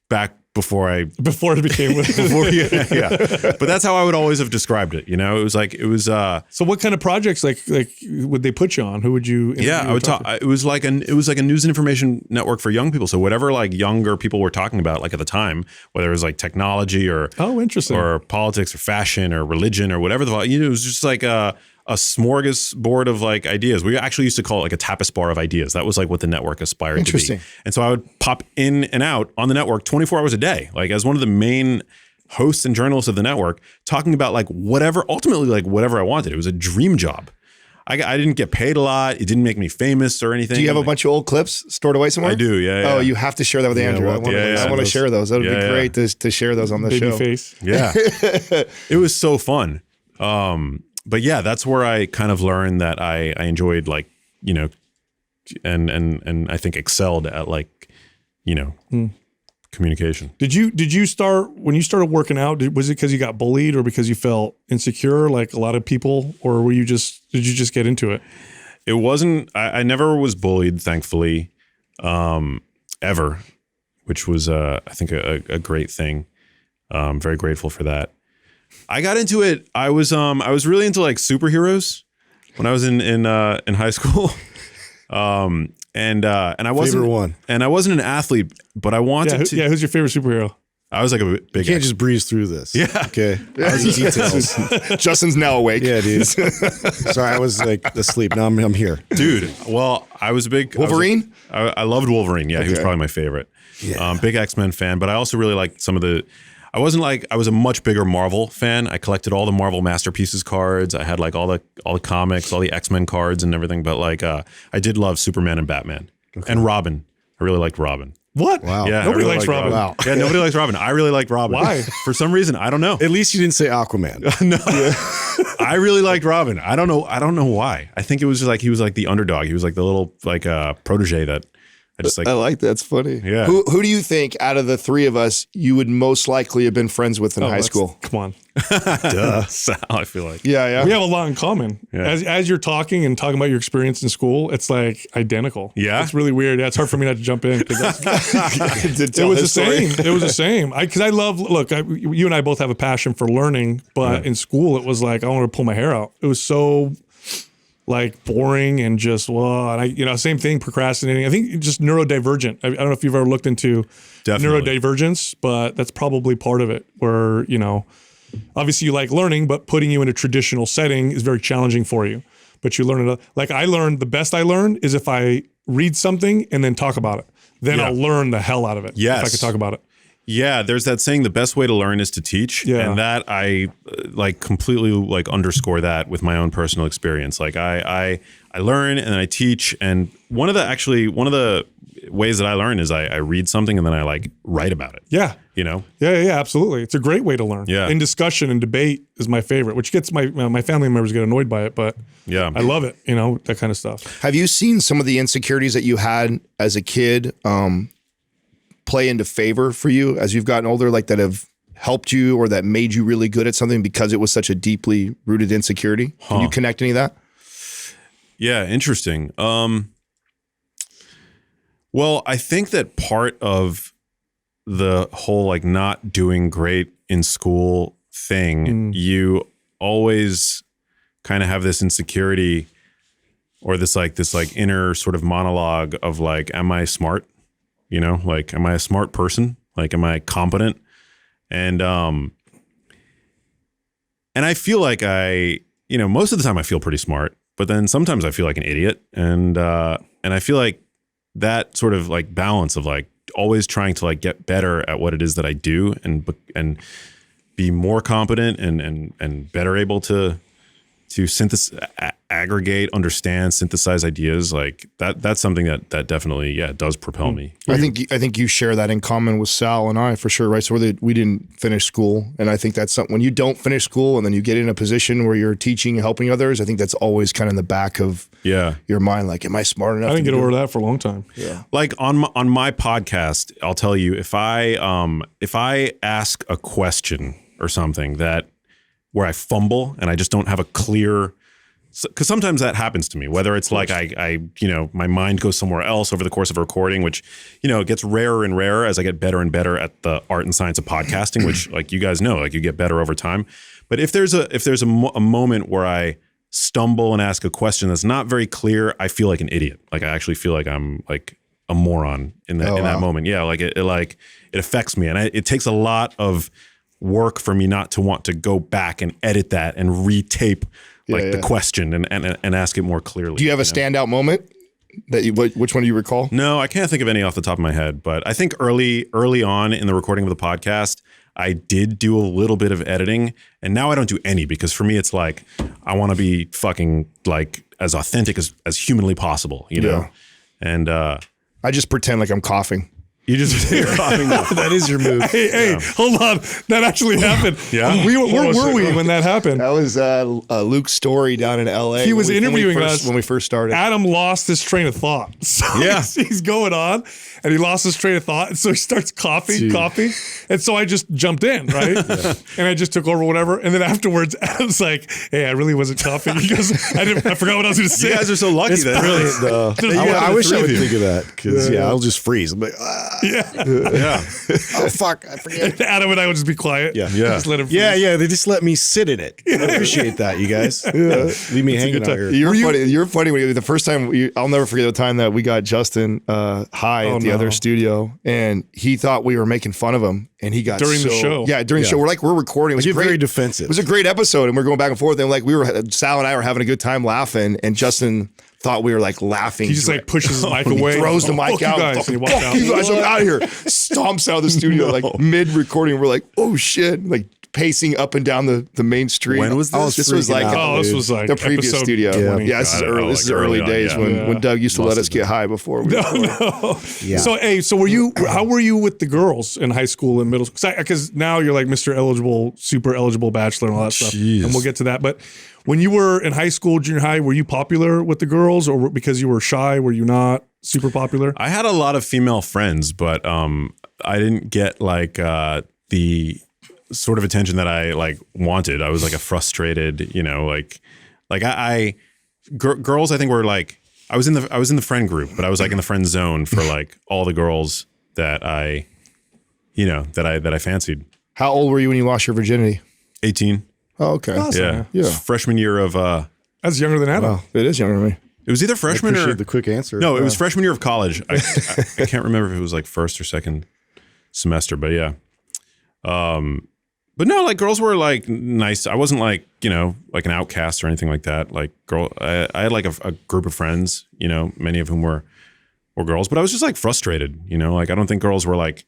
back before it became yeah. But that's how I would always have described it. You know, it was So what kind of projects like would they put you on? Who would you? Yeah, I would talk. It was like a news and information network for young people. So whatever like younger people were talking about, like at the time, whether it was like technology or interesting, or politics or fashion or religion or whatever it was just like a smorgasbord of like ideas. We actually used to call it like a tapas bar of ideas. That was like what the network aspired to be. And so I would pop in and out on the network 24 hours a day, like as one of the main hosts and journalists of the network, talking about like ultimately like whatever I wanted. It was a dream job. I didn't get paid a lot. It didn't make me famous or anything. Do you have a bunch of old clips stored away somewhere? I do, yeah. Oh, you have to share that with Andrew. I want to share those. That would be great to share those on the show. Face. Yeah. It was so fun. But yeah, that's where I kind of learned that I enjoyed like, you know, and I think excelled at like, you know, communication. Did you start when you started working out? Was it because you got bullied or because you felt insecure like a lot of people, or did you just get into it? It wasn't. I never was bullied, thankfully, ever, which was I think a great thing. I'm very grateful for that. I got into it. I was really into like superheroes when I was in high school. And I wasn't Favorite one. And I wasn't an athlete, but I wanted to. Yeah, who's your favorite superhero? I was like a big. You can't just breeze through this. Yeah. Okay. Details. Justin's now awake. Yeah, dude. Sorry, I was like asleep. Now I'm here. Dude, well, I was a big Wolverine? I loved Wolverine. Yeah, he was probably my favorite. Yeah. Big X-Men fan, but I also really liked some of the. I was a much bigger Marvel fan. I collected all the Marvel Masterpieces cards. I had like all the comics, all the X-Men cards and everything. But like, I did love Superman and Batman and Robin. I really liked Robin. What? Wow. Yeah, Nobody likes Robin. Wow. Yeah, nobody likes Robin. I really liked Robin. Why? For some reason, I don't know. At least you didn't say Aquaman. No, I really liked Robin. I don't know why. I think it was just like he was like the underdog. He was like the little like protege that I just like. I like that's funny. Yeah. Who do you think out of the three of us you would most likely have been friends with in high school? Come on. Duh. Sal, I feel like. Yeah. We have a lot in common. Yeah. As you're talking and talking about your experience in school, it's like identical. Yeah? It's really weird. Yeah, it's hard for me not to jump in. It was the same. It was the same. Because I love, you and I both have a passion for learning, but in school it was like, I wanted to pull my hair out. It was so like boring and just, and same thing, procrastinating. I think just neurodivergent. I don't know if you've ever looked into neurodivergence, but that's probably part of it where, obviously you like learning, but putting you in a traditional setting is very challenging for you. But you learn it. Like the best I learned is if I read something and then talk about it. Then I'll learn the hell out of it. Yes. If I could talk about it. Yeah, there's that saying, the best way to learn is to teach. Yeah. And that I like completely like underscore that with my own personal experience. Like I learn and then I teach. And one of the ways that I learn is I read something and then I like write about it. Yeah. Yeah, absolutely. It's a great way to learn. Yeah. And discussion and debate is my favorite, which gets my family members get annoyed by it, but yeah, I love it. That kind of stuff. Have you seen some of the insecurities that you had as a kid play into favor for you as you've gotten older, like that have helped you or that made you really good at something because it was such a deeply rooted insecurity? Can you connect any of that? Yeah, interesting. Well, I think that part of the whole like not doing great in school thing, you always kind of have this insecurity or this inner sort of monologue of like, am I smart? You know, like, am I a smart person? Like, am I competent? And I feel like most of the time I feel pretty smart, but then sometimes I feel like an idiot. And I feel like that sort of like balance of like always trying to like get better at what it is that I do and be more competent and better able to synthesize, aggregate, understand, synthesize ideas, like that's something that definitely does propel me. I think you share that in common with Sal and I for sure, right? So we didn't finish school, and I think that's something when you don't finish school and then you get in a position where you're teaching and helping others. I think that's always kind of in the back of your mind, like, am I smart enough? I didn't get over that for a long time. Yeah, like on my podcast, I'll tell you if I ask a question or something where I fumble and I just don't have a clear, because sometimes that happens to me, whether it's like I my mind goes somewhere else over the course of a recording, which, it gets rarer and rarer as I get better and better at the art and science of podcasting, which like you guys know, like you get better over time. But if there's a moment where I stumble and ask a question that's not very clear, I feel like an idiot. Like I actually feel like I'm like a moron in that moment. Yeah. Like it affects me. And it takes a lot of work for me not to want to go back and edit that and retape the question and ask it more clearly. Do you have a standout moment which one do you recall? No, I can't think of any off the top of my head, but I think early on in the recording of the podcast, I did do a little bit of editing, and now I don't do any, because for me, it's like, I want to be fucking like as authentic as humanly possible, you know? And I just pretend like I'm coughing. You just you're coughing. That is your move. Hey, hold on. That actually happened. Yeah. Where were we when that happened? That was Luke's story down in L.A. He was interviewing us when we first started. Adam lost his train of thought. So he's going on, and he lost his train of thought, and so he starts coughing. And so I just jumped in, right? And I just took over whatever. And then afterwards, Adam's like, hey, I really wasn't coughing. He goes, I forgot what I was going to say. You guys are so lucky. It's brilliant, though. I wish I would think of that, because I'll just freeze. I'm like, oh fuck, I forget. Adam and I would just be quiet. Just let him freeze. They just let me sit in it. I appreciate that, you guys. Leave me hanging out here. You're funny. When the first time, I'll never forget the time that we got Justin high at the other studio, and he thought we were making fun of him, and he got during the show. Yeah, during the show. We're recording. It was very defensive. It was a great episode, and we're going back and forth, and Sal and I were having a good time laughing, and Justin thought we were like laughing. He just like pushes his mic away, throws the mic out, and he walks out. You guys, I'm out of here. Stomps out of the studio like mid-recording. We're like, oh shit, like pacing up and down the main street. When was this? This was like the previous studio. 20. Yeah, this is early days when Doug used to let us get high before we So how were you with the girls in high school and middle school? Because now you're like Mr. Eligible, super eligible bachelor and all that stuff. And we'll get to that. But when you were in high school, junior high, were you popular with the girls, or because you were shy, were you not super popular? I had a lot of female friends, but I didn't get like the sort of attention that I like wanted. I was like a frustrated, girls I think were like, I was in the friend group, but I was like in the friend zone for like all the girls that I fancied. How old were you when you lost your virginity? 18. Oh, okay. Awesome. Yeah. Freshman year of That's younger than Adam. Wow, it is younger than me. It was either freshman or the quick answer. No, it was freshman year of college. I can't remember if it was like first or second semester, but yeah. But no, like girls were like nice. I wasn't like, like an outcast or anything like that. Like I had like a group of friends, many of whom were girls, but I was just like frustrated, like I don't think girls were like,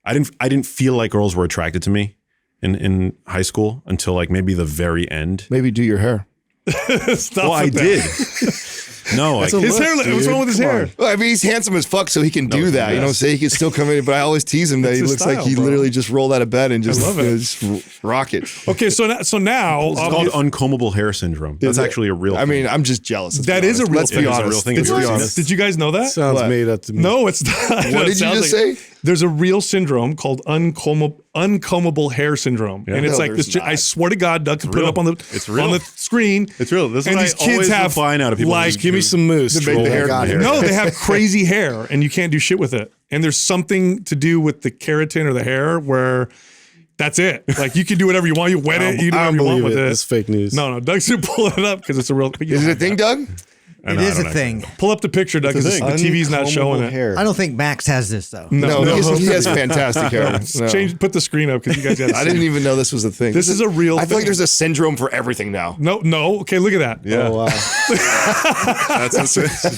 I didn't feel like girls were attracted to me in high school until like maybe the very end. Maybe do your hair. Stop I did. No, his hair. What's wrong with his hair? Well, I mean, he's handsome as fuck, so he can do that. You know what I'm saying? He can still come in, but I always tease him that he looks like he literally just rolled out of bed and just rock it. Okay, so now it's called uncombable hair syndrome. That's actually a real thing. I mean, I'm just jealous. That is a real Let's thing. be honest. Did you guys know that? Sounds made up to me. No, it's not. What did you just say? There's a real syndrome called uncombable hair syndrome, and it's No, like this. there's not. I swear to God, Doug can put it up on the screen. It's real. This is and what these I kids always have find out of people. like, who Give me some moose. To make the hair- no, they have crazy hair, and you can't do shit with it. And there's something to do with the keratin or the hair where that's it. Like you can do whatever you want. You wet it. You do I whatever don't you want believe with it. it. It's fake news. No, Doug's gonna pull it up because it's a real. Is it a thing, Doug? It is a thing. Pull up the picture, Doug, because the TV's not showing it. Hair. I don't think Max has this though. No, he has fantastic hair. No. Put the screen up because you guys got. I didn't even know this was a thing. This is a real I feel like thing. there's a syndrome for everything now. No. Okay, look at that. Yeah. Oh, wow. That's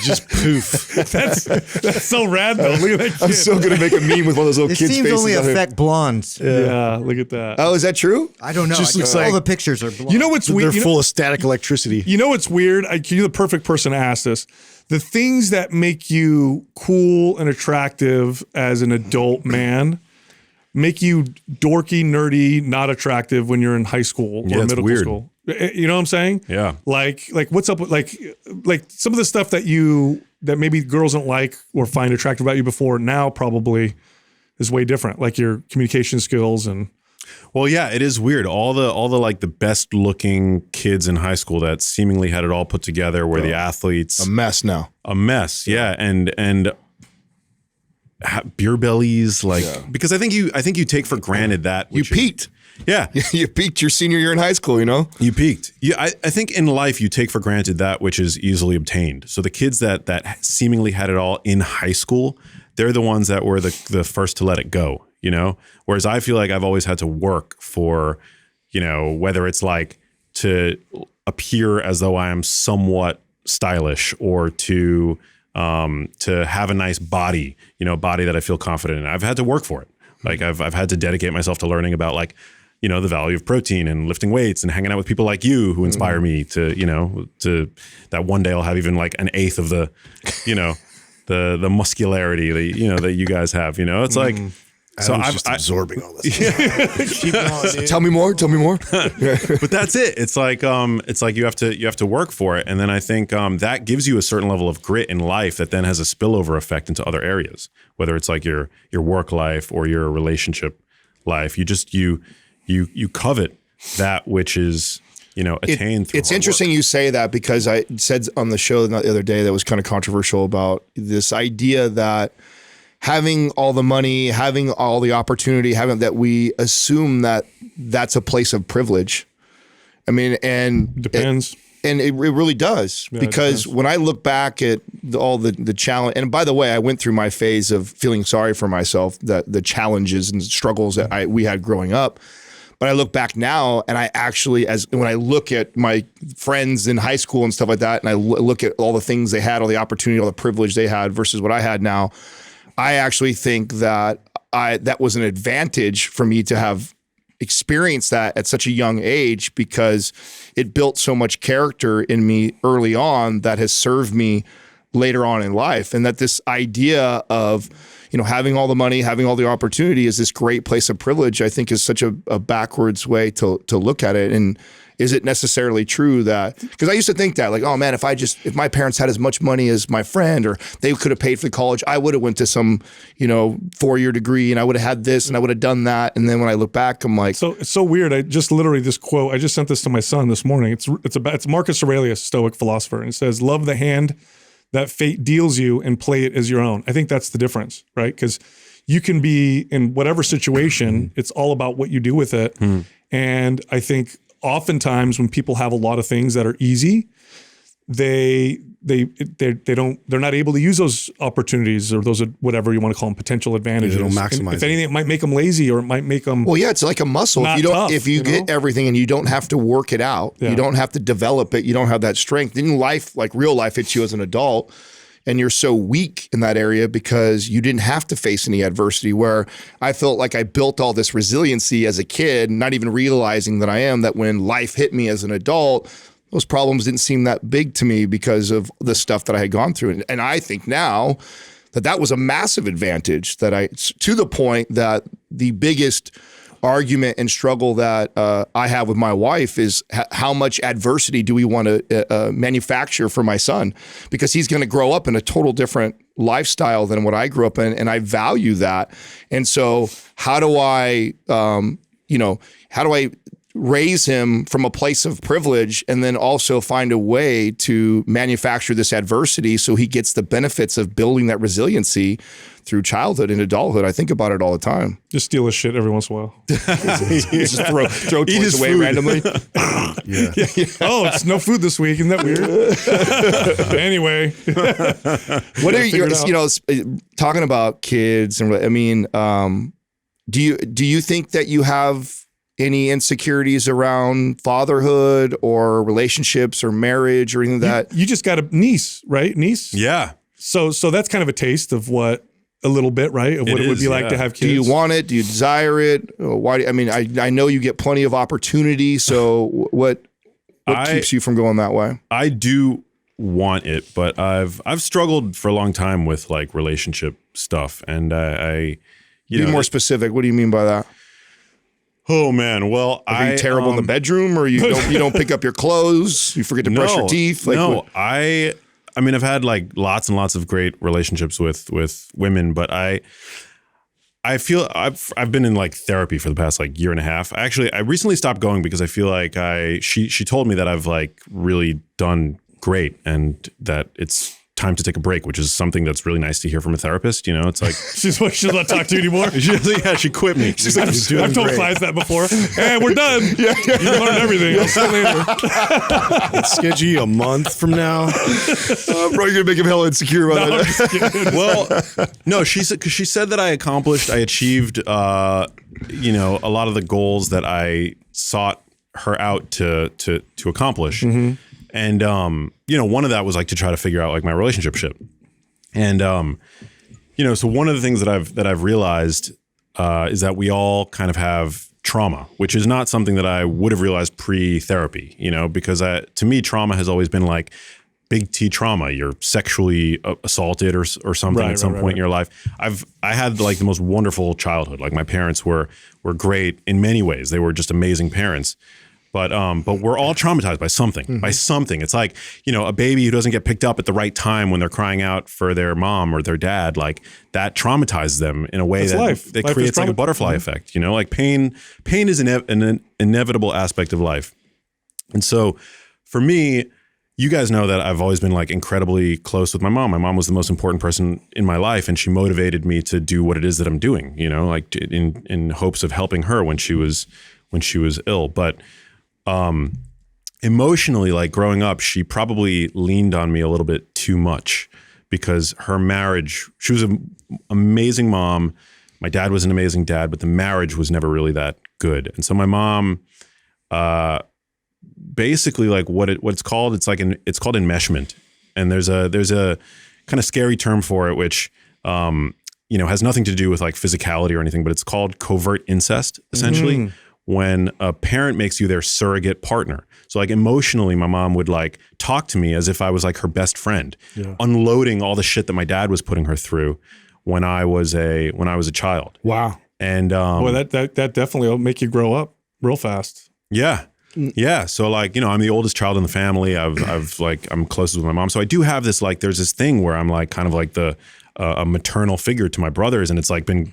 Just poof. That's so rad though. Look at that kid. I'm so gonna make a meme with one of those little It kids' seems faces. only out here. affect blondes. Yeah, look at that. Oh, is that true? I don't know. Just looks all like- the pictures are blonde. You know what's They're weird? full of static electricity. You know what's weird? You're the perfect person to ask this. The things that make you cool and attractive as an adult man make you dorky, nerdy, not attractive when you're in high school or Yeah, it's middle weird. school. You know what I'm saying? Yeah. Like what's up with like some of the stuff that maybe girls don't like or find attractive about you before now probably is way different. Like your communication skills and Well, yeah, it is weird. All the like the best looking kids in high school that seemingly had it all put together were the athletes. A mess now. A mess, yeah, and beer bellies, like because I think you take for granted that You which is- peaked. yeah, You peaked your senior year in high school, you know? you peaked. Yeah, I think in life you take for granted that which is easily obtained. So the kids that seemingly had it all in high school, they're the ones that were the first to let it go. You know, whereas I feel like I've always had to work for, you know, whether it's like to appear as though I am somewhat stylish or to have a nice body, you know, body that I feel confident in. I've had to work for it. Like I've had to dedicate myself to learning about like, you know, the value of protein and lifting weights and hanging out with people like you who inspire me to, you know, to that one day I'll have even like an eighth of the, you know, the muscularity that, you know, that you guys have, you know, it's like, so I'm I've just absorbing all this. Keep going, dude. Tell me more. Tell me more. but that's it. It's like you have to work for it, and then I think that gives you a certain level of grit in life that then has a spillover effect into other areas, whether it's like your work life or your relationship life. You just you covet that which is, you know, attained through It's hard interesting work. you say that because I said on the show the other day that was kind of controversial about this idea that having all the money, having all the opportunity, having that we assume that that's a place of privilege. I mean, and depends. it really does because when I look back at all the challenge, and by the way, I went through my phase of feeling sorry for myself, the challenges and struggles that we had growing up. But I look back now and I actually, when I look at my friends in high school and stuff like that, and I look at all the things they had, all the opportunity, all the privilege they had versus what I had now, I actually think that that was an advantage for me to have experienced that at such a young age because it built so much character in me early on that has served me later on in life. And that this idea of, you know, having all the money, having all the opportunity is this great place of privilege, I think is such a backwards way to look at it. And is it necessarily true that, because I used to think that like, oh man, if my parents had as much money as my friend or they could have paid for college, I would have went to some, you know, 4-year degree and I would have had this and I would have done that. And then when I look back, I'm like, So it's so weird. I just literally this quote. I just sent this to my son this morning. It's Marcus Aurelius, Stoic philosopher, and it says, "Love the hand that fate deals you and play it as your own." I think that's the difference, right? Because you can be in whatever situation. It's all about what you do with it. And I think oftentimes when people have a lot of things that are easy, they're not able to use those opportunities or those whatever you want to call them potential advantages. They don't And maximize if anything, it might make them lazy or it might make them. well, yeah, it's like a muscle. Not If you don't, tough, if you get know? everything and you don't have to work it out, Yeah. you don't have to develop it, you don't have that strength. Then life, like real life, hits you as an adult, and you're so weak in that area because you didn't have to face any adversity. Where I felt like I built all this resiliency as a kid, not even realizing that when life hit me as an adult, those problems didn't seem that big to me because of the stuff that I had gone through. And I think now that was a massive advantage to the point that the biggest argument and struggle that I have with my wife is how much adversity do we want to manufacture for my son, because he's going to grow up in a total different lifestyle than what I grew up in, and I value that. And so how do I, how do I raise him from a place of privilege and then also find a way to manufacture this adversity so he gets the benefits of building that resiliency through childhood and adulthood? I think about it all the time. Just steal his shit every once in a while. Just throw toys away randomly. Yeah. Oh, it's no food this week. Isn't that weird? Anyway. What are your, talking about kids and I mean, do you think that you have any insecurities around fatherhood or relationships or marriage or anything like that? You just got a niece, right? Niece? Yeah. So that's kind of a taste of what a little bit, right? Of what it would be like to have kids. Do you want it? Do you desire it? Why? I mean, I know you get plenty of opportunity. So what keeps you from going that way? I do want it, but I've struggled for a long time with like relationship stuff, and Be more specific. What do you mean by that? Oh man, well, are you terrible in the bedroom, or you don't pick up your clothes? You forget to brush your teeth? I mean, I've had like lots and lots of great relationships with women, but I feel I've been in like therapy for the past like year and a half. I recently stopped going because I feel like she told me that I've like really done great and that it's time to take a break, which is something that's really nice to hear from a therapist. It's like she's not talk to you anymore. She quit me. She's like, I've told clients that before. Hey, we're done. You learned everything. I'll see you later. It's scheduled a month from now. Bro, you're gonna make him hella insecure about that. Well, no, she said that I achieved a lot of the goals that I sought her out to accomplish. Mm-hmm. And, one of that was like to try to figure out like my relationship shit. And, so one of the things that I've realized, is that we all kind of have trauma, which is not something that I would have realized pre-therapy, because to me, trauma has always been like big T trauma. You're sexually assaulted or something at some point in your life. I had like the most wonderful childhood. Like my parents were great in many ways. They were just amazing parents. But we're all traumatized by something. Mm-hmm. By something. It's like, a baby who doesn't get picked up at the right time when they're crying out for their mom or their dad, like that traumatizes them in a way that creates like a butterfly effect. Like pain is an inevitable aspect of life. And so for me, you guys know that I've always been like incredibly close with my mom. My mom was the most important person in my life, and she motivated me to do what it is that I'm doing, like in hopes of helping her when she was ill. But emotionally, like growing up, she probably leaned on me a little bit too much because her marriage, she was an amazing mom. My dad was an amazing dad, but the marriage was never really that good. And so my mom, basically like what it's called, it's called enmeshment. And there's a kind of scary term for it, which, has nothing to do with like physicality or anything, but it's called covert incest, essentially. Mm. When a parent makes you their surrogate partner. So like emotionally, my mom would like talk to me as if I was like her best friend, unloading all the shit that my dad was putting her through when I was a child. Wow. And boy, that definitely will make you grow up real fast. Yeah. Yeah. So like, I'm the oldest child in the family. I'm closest with my mom. So I do have this, like, there's this thing where I'm like kind of like a maternal figure to my brothers. And it's like been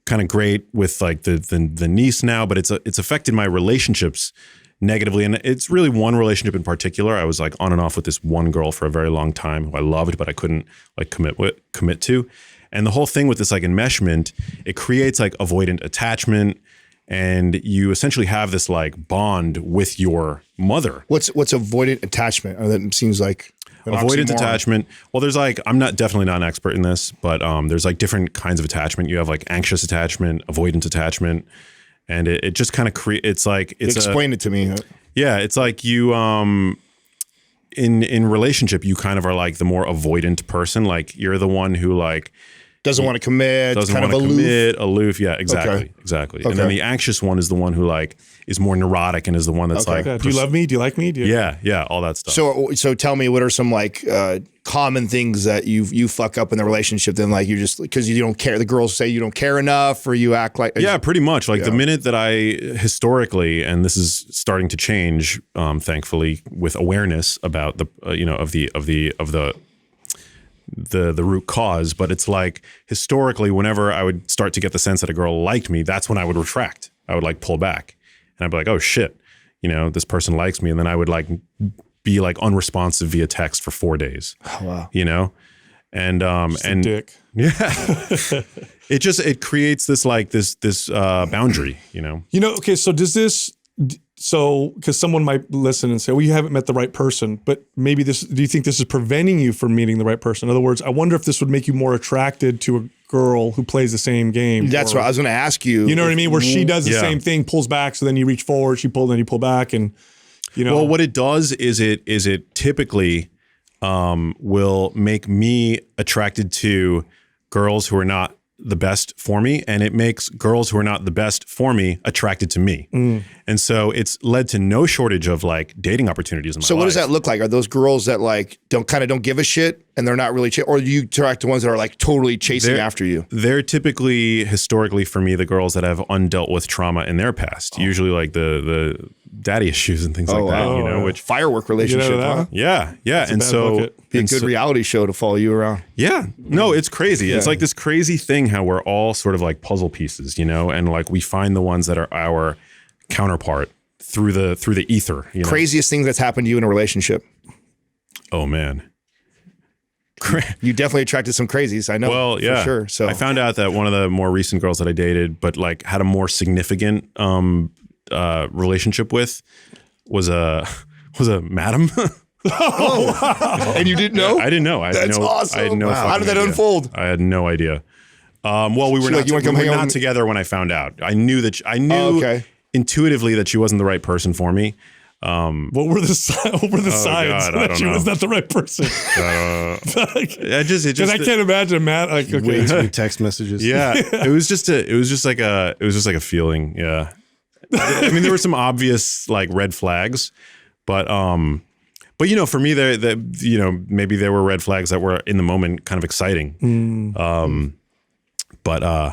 kind of great with like the niece now, but it's affected my relationships negatively. And it's really one relationship in particular. I was like on and off with this one girl for a very long time who I loved, but I couldn't like commit to. And the whole thing with this like enmeshment, it creates like avoidant attachment, and you essentially have this like bond with your mother. What's avoidant attachment? That seems like avoidant attachment. Well, there's like, I'm definitely not an expert in this, but there's like different kinds of attachment. You have like anxious attachment, avoidant attachment, and it just kind of creates like, explain it to me. Yeah, it's like you in relationship, you kind of are like the more avoidant person. Like you're the one who like doesn't want to commit, doesn't want to commit, aloof. Yeah, exactly. Okay. And then the anxious one is the one who like is more neurotic and is the one that's like, do you love me? Do you like me? Yeah, all that stuff. So tell me, what are some like common things that you fuck up in the relationship? Then like you just because you don't care, the girls say you don't care enough, or you act like pretty much like the minute that I historically, and this is starting to change, thankfully, with awareness about the the root cause, but it's like historically, whenever I would start to get the sense that a girl liked me, that's when I would retract. I would like pull back, and I'd be like, oh shit, this person likes me, and then I would like be like unresponsive via text for 4 days. Oh, wow. And and dick. Yeah, it creates this like this boundary. Okay, so does this? So, because someone might listen and say, well, you haven't met the right person, but maybe do you think this is preventing you from meeting the right person? In other words, I wonder if this would make you more attracted to a girl who plays the same game. That's what I was going to ask you. You know what I mean? Where she does the same thing, pulls back, so then you reach forward, then you pull back, and Well, what it does is it typically will make me attracted to girls who are not the best for me, and it makes girls who are not the best for me attracted to me. And so it's led to no shortage of like dating opportunities in my life. So what does that look like? Are those girls that like don't give a shit and they're not really or do you attract to ones that are like totally chasing after you? They're typically, historically for me, the girls that have undealt with trauma in their past. Usually like the daddy issues and things like that, which firework relationship, huh? Yeah. And so be a good reality show to follow you around. Yeah. No, it's crazy. Yeah. It's like this crazy thing how we're all sort of like puzzle pieces, and like we find the ones that are our counterpart through the ether. Craziest thing that's happened to you in a relationship? Oh man. You definitely attracted some crazies, I know. Well, yeah, for sure. So I found out that one of the more recent girls that I dated, but like had a more significant relationship with, was a madam. Oh, wow. And you didn't know? I didn't know. That's awesome. I had no How did that idea. unfold? I had no idea. Well, we were not together when I found out. I knew intuitively that she wasn't the right person for me. What were the signs that she was not the right person? Because I can't imagine Matt. Like, okay. Way too many text messages. Yeah, it was just like a feeling. Yeah, I mean, there were some obvious like red flags, but for me, maybe there were red flags that were in the moment kind of exciting. But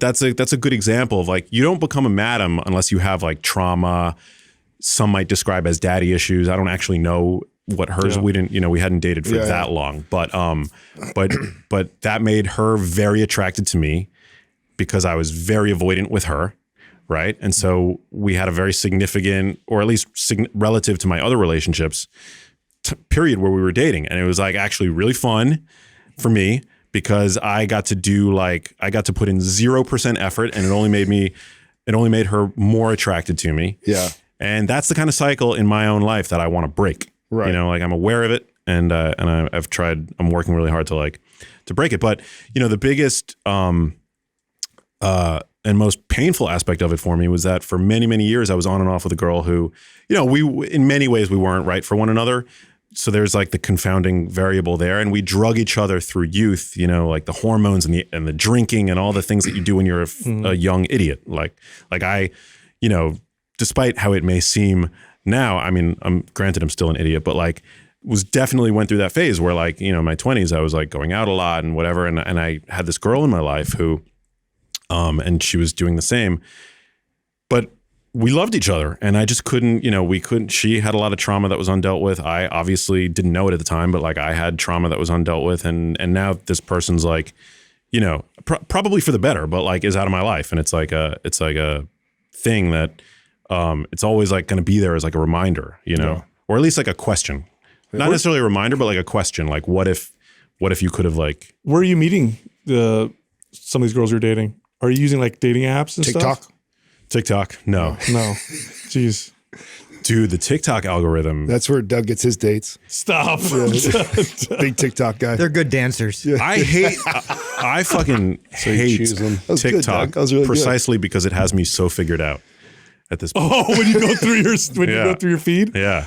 that's a good example of like, you don't become a madam unless you have like trauma. Some might describe as daddy issues. I don't actually know what hers. We didn't, we hadn't dated for that long, but that made her very attracted to me because I was very avoidant with her. Right. And so we had a very significant, or at least relative to my other relationships, period where we were dating. And it was like actually really fun for me because I got to put in 0% effort, and it only made her more attracted to me. Yeah. And that's the kind of cycle in my own life that I want to break. Right. Like I'm aware of it, and I've tried. I'm working really hard to break it. But the biggest and most painful aspect of it for me was that for many, many years I was on and off with a girl who, we in many ways we weren't right for one another. So there's like the confounding variable there, and we drug each other through youth, like the hormones and the drinking and all the things that you do when you're a young idiot. Like I, despite how it may seem now, I mean, granted I'm still an idiot, but like definitely went through that phase where like, in my 20s I was like going out a lot and whatever, and I had this girl in my life who, and she was doing the same, but we loved each other, and I just couldn't, she had a lot of trauma that was undealt with. I obviously didn't know it at the time, but like I had trauma that was undealt with. And now this person's like, probably for the better, but like is out of my life. And it's like a thing that, it's always like going to be there as like a reminder, or at least like a question, not necessarily a reminder, but like a question, like what if you could have like, where are you meeting some of these girls you're dating? Are you using like dating apps and stuff? TikTok? No. Jeez. Dude, the TikTok algorithm. That's where Doug gets his dates. Stop. Big TikTok guy. They're good dancers. Yeah. I fucking hate TikTok precisely because it has me so figured out at this point. Oh, when you go through your feed? Yeah.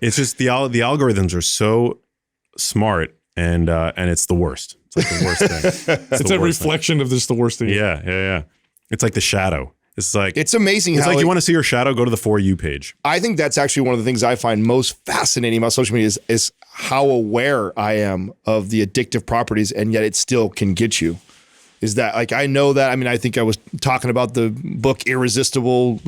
It's just the algorithms are so smart, and it's the worst. It's like the worst thing. It's a reflection of just the worst thing. Yeah. It's like the shadow. It's like, it's amazing. It's like you want to see your shadow, go to the For You page. I think that's actually one of the things I find most fascinating about social media is how aware I am of the addictive properties, and yet it still can get you. Is that like, I know that, I mean, I think I was talking about the book Irresistible,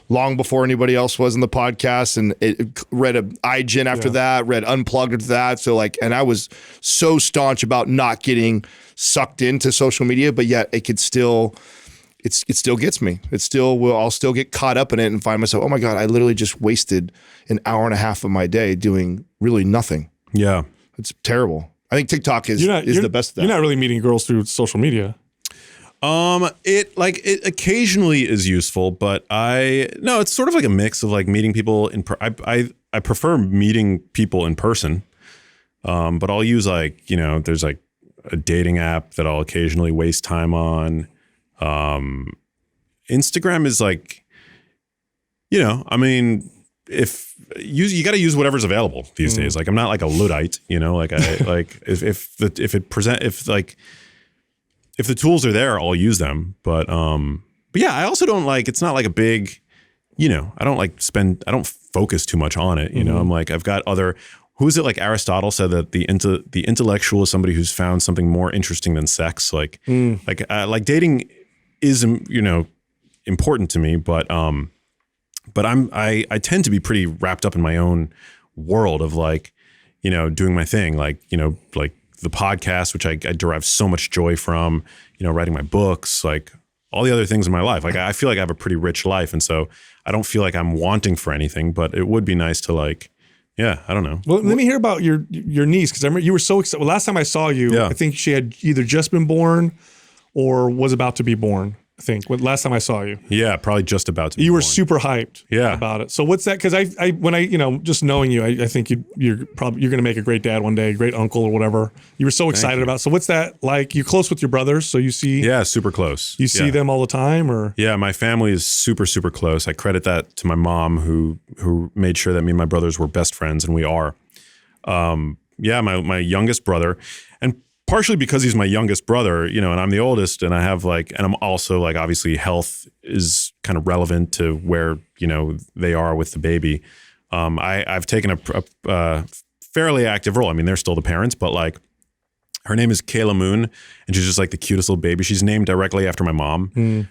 long before anybody else was in the podcast, and it read iGen after that, read Unplugged after that. So like, and I was so staunch about not getting sucked into social media, but yet it could still, it still gets me. I'll still get caught up in it and find myself, oh my God, I literally just wasted an hour and a half of my day doing really nothing. Yeah. It's terrible. I think TikTok is the best of that. You're not really meeting girls through social media. It occasionally is useful, but it's sort of like a mix of like meeting people I prefer meeting people in person. But I'll use like, there's like a dating app that I'll occasionally waste time on. Instagram is like, I mean, if you got to use whatever's available these days. Like I'm not like a Luddite, like I like if the tools are there, I'll use them. But yeah, I also don't like, it's not like a big, I don't focus too much on it. I'm like, I've got other, who is it? Like Aristotle said that the intellectual is somebody who's found something more interesting than sex. Like dating is, important to me, but I tend to be pretty wrapped up in my own world of like, doing my thing, like, like the podcast, which I derive so much joy from, writing my books, like all the other things in my life. Like, I feel like I have a pretty rich life. And so I don't feel like I'm wanting for anything, but it would be nice to like, yeah, I don't know. Well, let me hear about your niece. Cause I remember you were so excited. Well, last time I saw you, I think she had either just been born or was about to be born. I think last time I saw you. Yeah, probably just about to be You were born. super hyped about it. So what's that? Because when I just knowing you, I think you're going to make a great dad one day, great uncle or whatever. You were so excited about. So what's that like? You're close with your brothers, so you see. Yeah, super close. You see them all the time, or? Yeah, my family is super, super close. I credit that to my mom, who made sure that me and my brothers were best friends, and we are. My youngest brother, and partially because he's my youngest brother, and I'm the oldest, and I have and I'm also like, obviously health is kind of relevant to where, they are with the baby. I've taken a fairly active role. I mean, they're still the parents, but like her name is Kayla Moon, and she's just like the cutest little baby. She's named directly after my mom.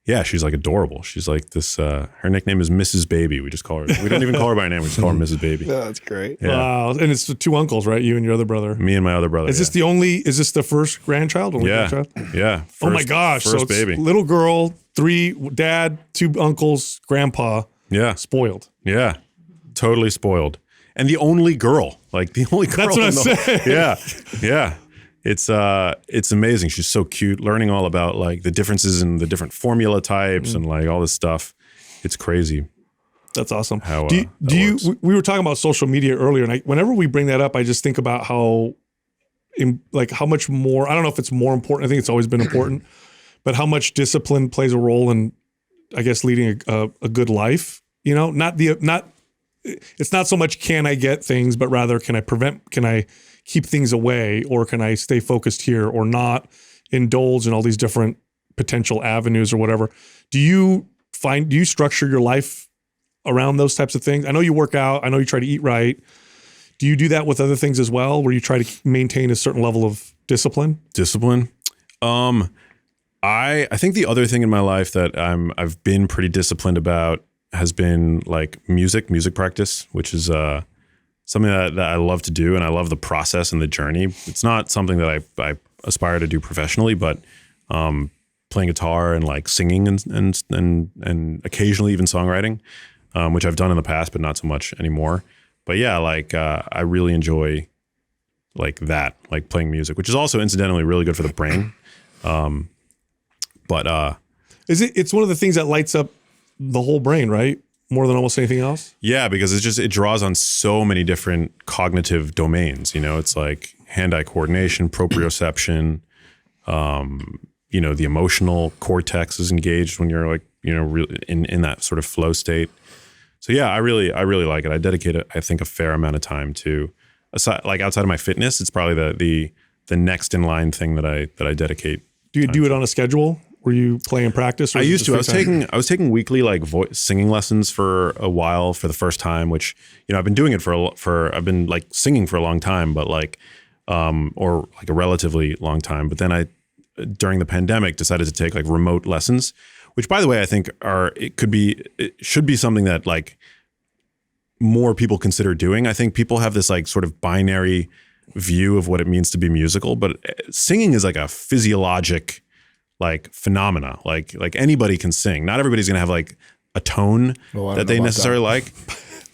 Yeah, she's like adorable. She's like this, her nickname is Mrs. Baby. We just call her, we don't even call her by name. We just call her Mrs. Baby. Yeah, that's great. Yeah. Wow. And it's the two uncles, right? You and your other brother. Me and my other brother. Is this the first grandchild? Grandchild? Yeah. Oh my gosh. First so it's baby. Little girl, 3, dad, 2 uncles, grandpa. Yeah. Spoiled. Yeah. Totally spoiled. And the only girl. Like the only girl. That's what I'm saying. Yeah. Yeah. It's amazing. She's so cute, learning all about like the differences in the different formula types and like all this stuff. It's crazy. That's awesome. How we were talking about social media earlier, and whenever we bring that up, I just think about how much more, I don't know if it's more important. I think it's always been important, but how much discipline plays a role in, I guess, leading a good life, it's not so much can I get things, but rather can I keep things away, or can I stay focused here, or not indulge in all these different potential avenues or whatever. Do you structure your life around those types of things? I know you work out. I know you try to eat right. Do you do that with other things as well, where you try to maintain a certain level of discipline? I think the other thing in my life that I've been pretty disciplined about has been like music practice, which is something that I love to do, and I love the process and the journey. It's not something that I aspire to do professionally, but playing guitar and like singing and occasionally even songwriting, which I've done in the past, but not so much anymore. But yeah, like I really enjoy like that, like playing music, which is also incidentally really good for the brain. It's one of the things that lights up the whole brain, right? More than almost anything else? Yeah, because it draws on so many different cognitive domains. It's like hand-eye coordination, proprioception, the emotional cortex is engaged when you're like, really in that sort of flow state. So yeah, I really like it. I dedicate I think a fair amount of time to, outside of my fitness, it's probably the next in line thing that I dedicate. Do you do it on a schedule? Were you playing practice? Or I used to. I was taking weekly like singing lessons for a while for the first time, which I've been doing it for I've been like singing for a long time, but like or like a relatively long time. But then I, during the pandemic, decided to take like remote lessons, which, by the way, I think it should be something that like more people consider doing. I think people have this like sort of binary view of what it means to be musical, but singing is like a physiologic like phenomena. Like anybody can sing. Not everybody's gonna have like a tone that they necessarily like.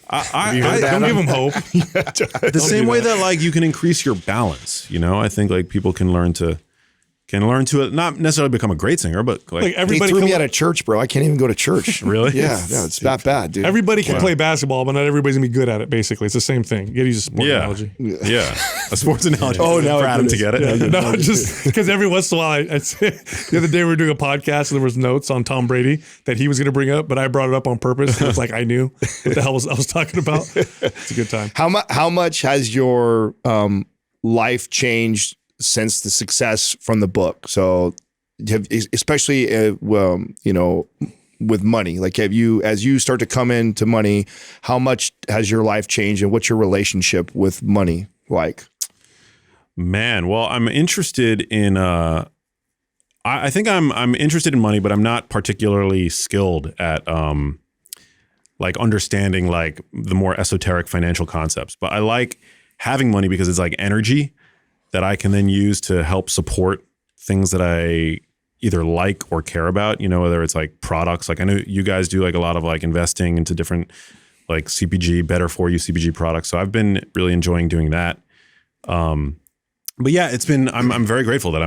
I don't give them hope. The same way that like you can increase your balance, you know, I think like people can learn to not necessarily become a great singer, but like They everybody threw can, me out of church, bro. I can't even go to church. Really? Yeah, it's that bad, dude. everybody can play basketball, but not everybody's gonna be good at it. Basically, it's the same thing. You gotta use a sport analogy. Yeah. A sports analogy. Oh, now for I Adam get to it. get it. No, just because every once in a while, the other day we were doing a podcast and there was notes on Tom Brady that he was going to bring up, but I brought it up on purpose. It was like I knew what the hell I was talking about. It's a good time. How much has your life changed since the success from the book? So, especially with money, like as you start to come into money, how much has your life changed, and what's your relationship with money like? Man, well, I'm interested in I think I'm interested in money, but I'm not particularly skilled at like understanding like the more esoteric financial concepts. But I like having money because it's like energy that I can then use to help support things that I either like or care about, you know, whether it's like products. Like I know you guys do like a lot of like investing into different like CPG, better for you CPG products. So I've been really enjoying doing that. But yeah, I'm very grateful that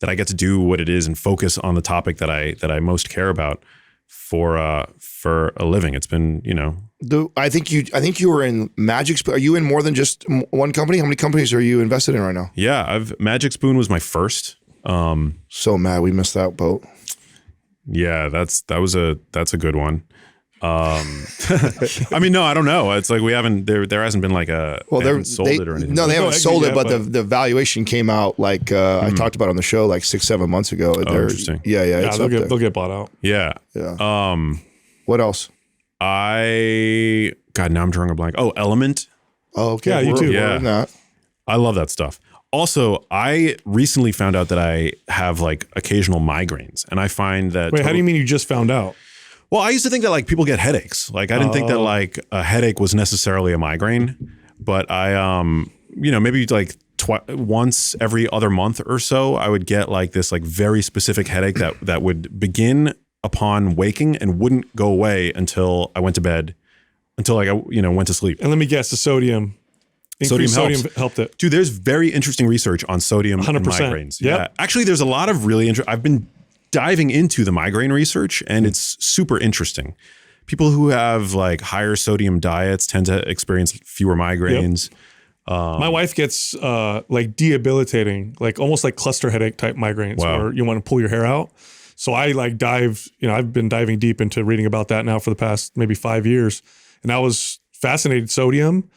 I get to do what it is and focus on the topic that I most care about for a living. It's been, you know. I think you were in Magic Spoon. Are you in more than just one company? How many companies are you invested in right now? Yeah, Magic Spoon was my first. So mad we missed that boat. Yeah, that's a good one. I mean, no, I don't know. It's like we haven't there hasn't been like a they haven't sold it or anything. No, they haven't sold it, but but the valuation came out like I talked about on the show like 6-7 months ago. Interesting. Yeah, it's they'll up there. get bought out. Yeah. What else? God, now I'm drawing a blank. Oh, Element. Oh, okay. Yeah, you too. We're in that. I love that stuff. Also, I recently found out that I have like occasional migraines, and I find that. Wait, how do you mean you just found out? Well, I used to think that like people get headaches. Like I didn't think that like a headache was necessarily a migraine, but I maybe like once every other month or so, I would get like this like very specific headache that would begin upon waking and wouldn't go away until I went to bed, until like I went to sleep. And let me guess, the sodium. Sodium helped it. Dude, there's very interesting research on sodium 100%. and migraines. Yep. Yeah. Actually, there's a lot of really I've been diving into the migraine research, and it's super interesting. People who have like higher sodium diets tend to experience fewer migraines. My wife gets like debilitating, like almost like cluster headache type migraines where you want to pull your hair out. So I like I've been diving deep into reading about that now for the past maybe 5 years. And I was fascinated. Sodium.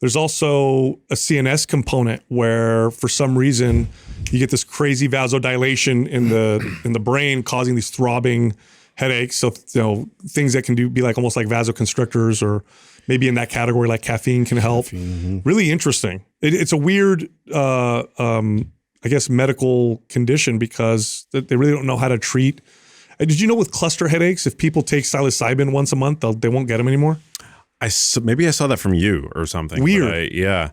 There's also a CNS component where for some reason you get this crazy vasodilation in the brain causing these throbbing headaches. So, things that can be like almost like vasoconstrictors, or maybe in that category, like caffeine can help. Really interesting. It's a weird, I guess, medical condition because they really don't know how to treat. Did you know with cluster headaches, if people take psilocybin once a month, they won't get them anymore? Maybe I saw that from you or something. Weird. Yeah.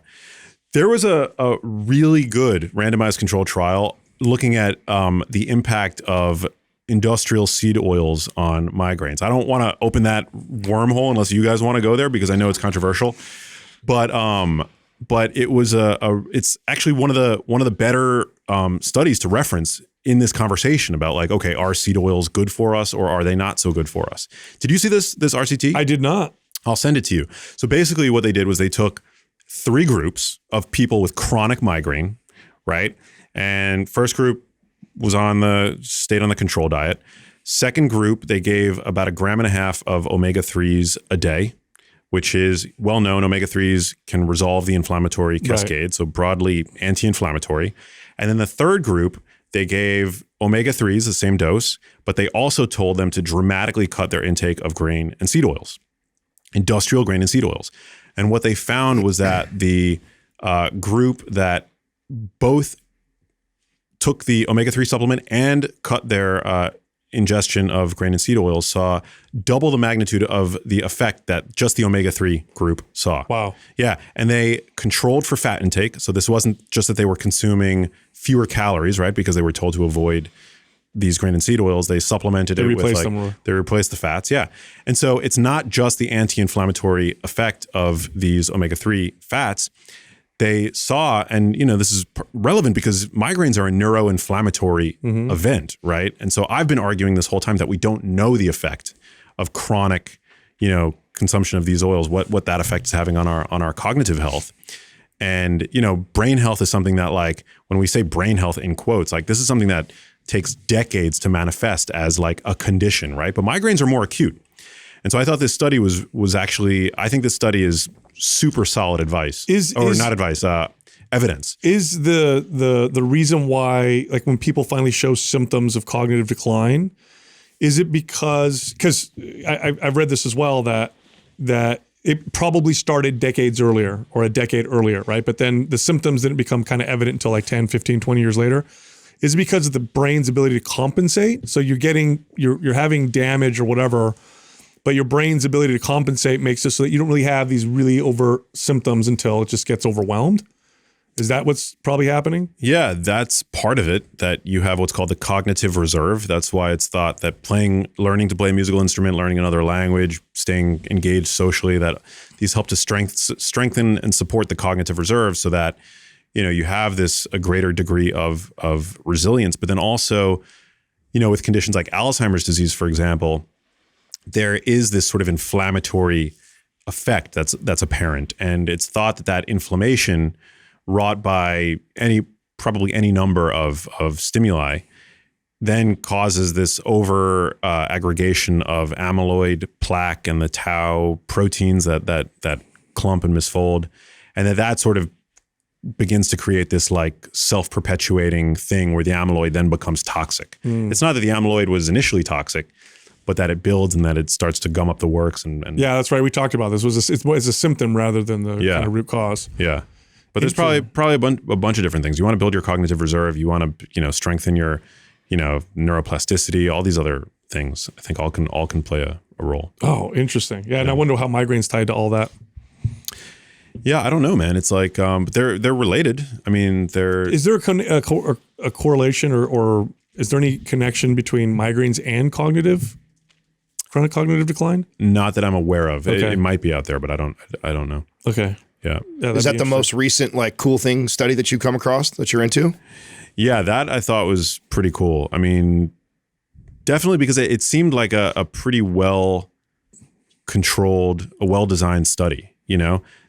There was a really good randomized controlled trial looking at the impact of industrial seed oils on migraines. I don't want to open that wormhole unless you guys want to go there because I know it's controversial. But it was it's actually one of the better studies to reference in this conversation about like, okay, are seed oils good for us or are they not so good for us? Did you see this RCT? I did not. I'll send it to you. So basically what they did was they took 3 groups of people with chronic migraine, right? And first group stayed on the control diet. Second group, they gave about 1.5 grams of omega-3s a day, which is well known. Omega-3s can resolve the inflammatory cascade, so broadly anti-inflammatory. And then the third group, they gave omega-3s, the same dose, but they also told them to dramatically cut their intake of grain and seed oils. Industrial grain and seed oils. And what they found was that the group that both took the omega-3 supplement and cut their ingestion of grain and seed oils saw double the magnitude of the effect that just the omega-3 group saw. Wow. Yeah. And they controlled for fat intake. So this wasn't just that they were consuming fewer calories, right? Because they were told to avoid these grain and seed oils. They supplemented it with they replaced the fats. Yeah. And so it's not just the anti-inflammatory effect of these omega-3 fats. They saw, and this is relevant because migraines are a neuroinflammatory event, right? And so I've been arguing this whole time that we don't know the effect of chronic, consumption of these oils, what that effect is having on our cognitive health. And, brain health is something that, like, when we say brain health in quotes, like, this is something that takes decades to manifest as like a condition, right? But migraines are more acute. And so I thought this study was actually, I think this study is super solid advice. Evidence. Is the reason why, like, when people finally show symptoms of cognitive decline, is it because I've read this as well, that it probably started decades earlier or a decade earlier, right? But then the symptoms didn't become kind of evident until like 10, 15, 20 years later. Is it because of the brain's ability to compensate? So you're having damage or whatever, but your brain's ability to compensate makes it so that you don't really have these really overt symptoms until it just gets overwhelmed? Is that what's probably happening? Yeah, that's part of it, that you have what's called the cognitive reserve. That's why it's thought that learning to play a musical instrument, learning another language, staying engaged socially, that these help to strengthen and support the cognitive reserve so that, you have a greater degree of resilience. But then also, with conditions like Alzheimer's disease, for example, there is this sort of inflammatory effect that's apparent. And it's thought that inflammation wrought by probably any number of stimuli then causes this over aggregation of amyloid plaque and the tau proteins that clump and misfold. And that sort of begins to create this like self-perpetuating thing where the amyloid then becomes toxic. It's not that the amyloid was initially toxic, but that it builds and that it starts to gum up the works. And yeah, that's right. We talked about this. It's a symptom rather than the kind of root cause. Yeah. But there's probably a bunch of different things. You want to build your cognitive reserve. You want to, strengthen your, neuroplasticity, all these other things. I think all can play a role. Oh, interesting. Yeah. And I wonder how migraines tied to all that. Yeah, I don't know, man. It's like they're related. I mean, is there a correlation or is there any connection between migraines and chronic cognitive decline? Not that I'm aware of. Okay. It might be out there, but I don't know. Okay. Yeah. Is that the most recent like cool thing study that you come across that you're into? Yeah, that I thought was pretty cool. I mean, definitely because it seemed like a pretty well controlled, a well-designed study,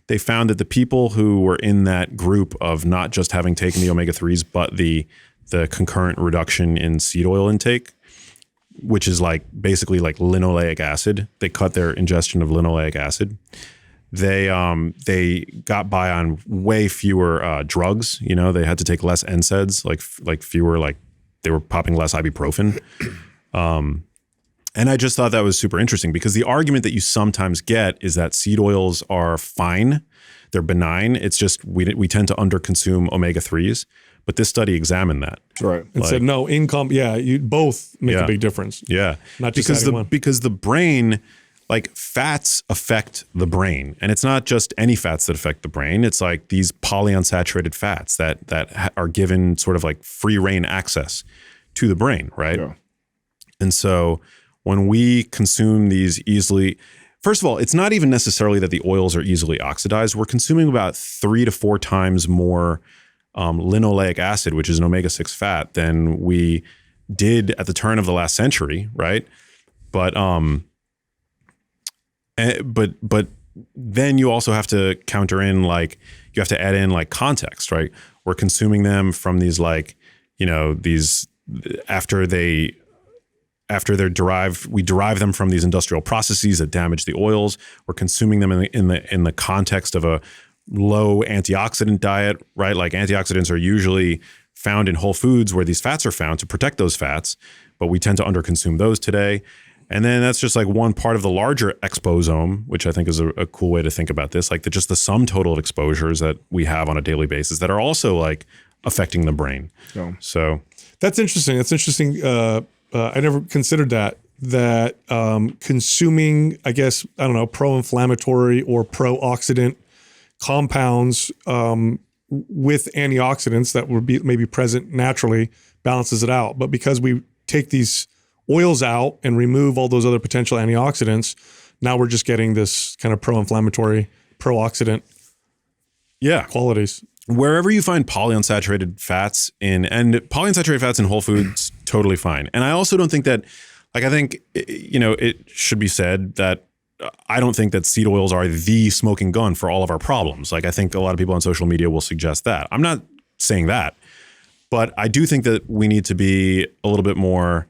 They found that the people who were in that group of not just having taken the omega-3s, but the concurrent reduction in seed oil intake, which is like basically like linoleic acid. They cut their ingestion of linoleic acid. They got by on way fewer drugs. They had to take less NSAIDs, like fewer, like they were popping less ibuprofen. And I just thought that was super interesting because the argument that you sometimes get is that seed oils are fine. They're benign. It's just we tend to underconsume omega-3s. But this study examined that. Right. And said, no, you both make a big difference. Yeah. Not just because the brain, like fats affect the brain. And it's not just any fats that affect the brain. It's like these polyunsaturated fats that are given sort of like free reign access to the brain, right? Yeah. And so when we consume these easily, first of all, it's not even necessarily that the oils are easily oxidized. We're consuming about 3 to 4 times more linoleic acid, which is an omega-6 fat, than we did at the turn of the last century, right? But then you also have to counter in, like, you have to add in like context, right? We're consuming them from these these after they're derived, we derive them from these industrial processes that damage the oils. We're consuming them in the context of a low antioxidant diet, right? Like antioxidants are usually found in whole foods where these fats are found to protect those fats, but we tend to underconsume those today. And then that's just like one part of the larger exposome, which I think is a cool way to think about this, like just the sum total of exposures that we have on a daily basis that are also like affecting the brain. So that's interesting. That's interesting. I never considered that consuming, I guess, I don't know, pro-inflammatory or pro-oxidant compounds with antioxidants that would be maybe present naturally balances it out. But because we take these oils out and remove all those other potential antioxidants, now we're just getting this kind of pro-inflammatory, pro-oxidant qualities. Wherever you find polyunsaturated fats and polyunsaturated fats in whole foods, totally fine. And I also don't think that, like, I think, you know, it should be said that I don't think that seed oils are the smoking gun for all of our problems. Like, I think a lot of people on social media will suggest that. I'm not saying that, but I do think that we need to be a little bit more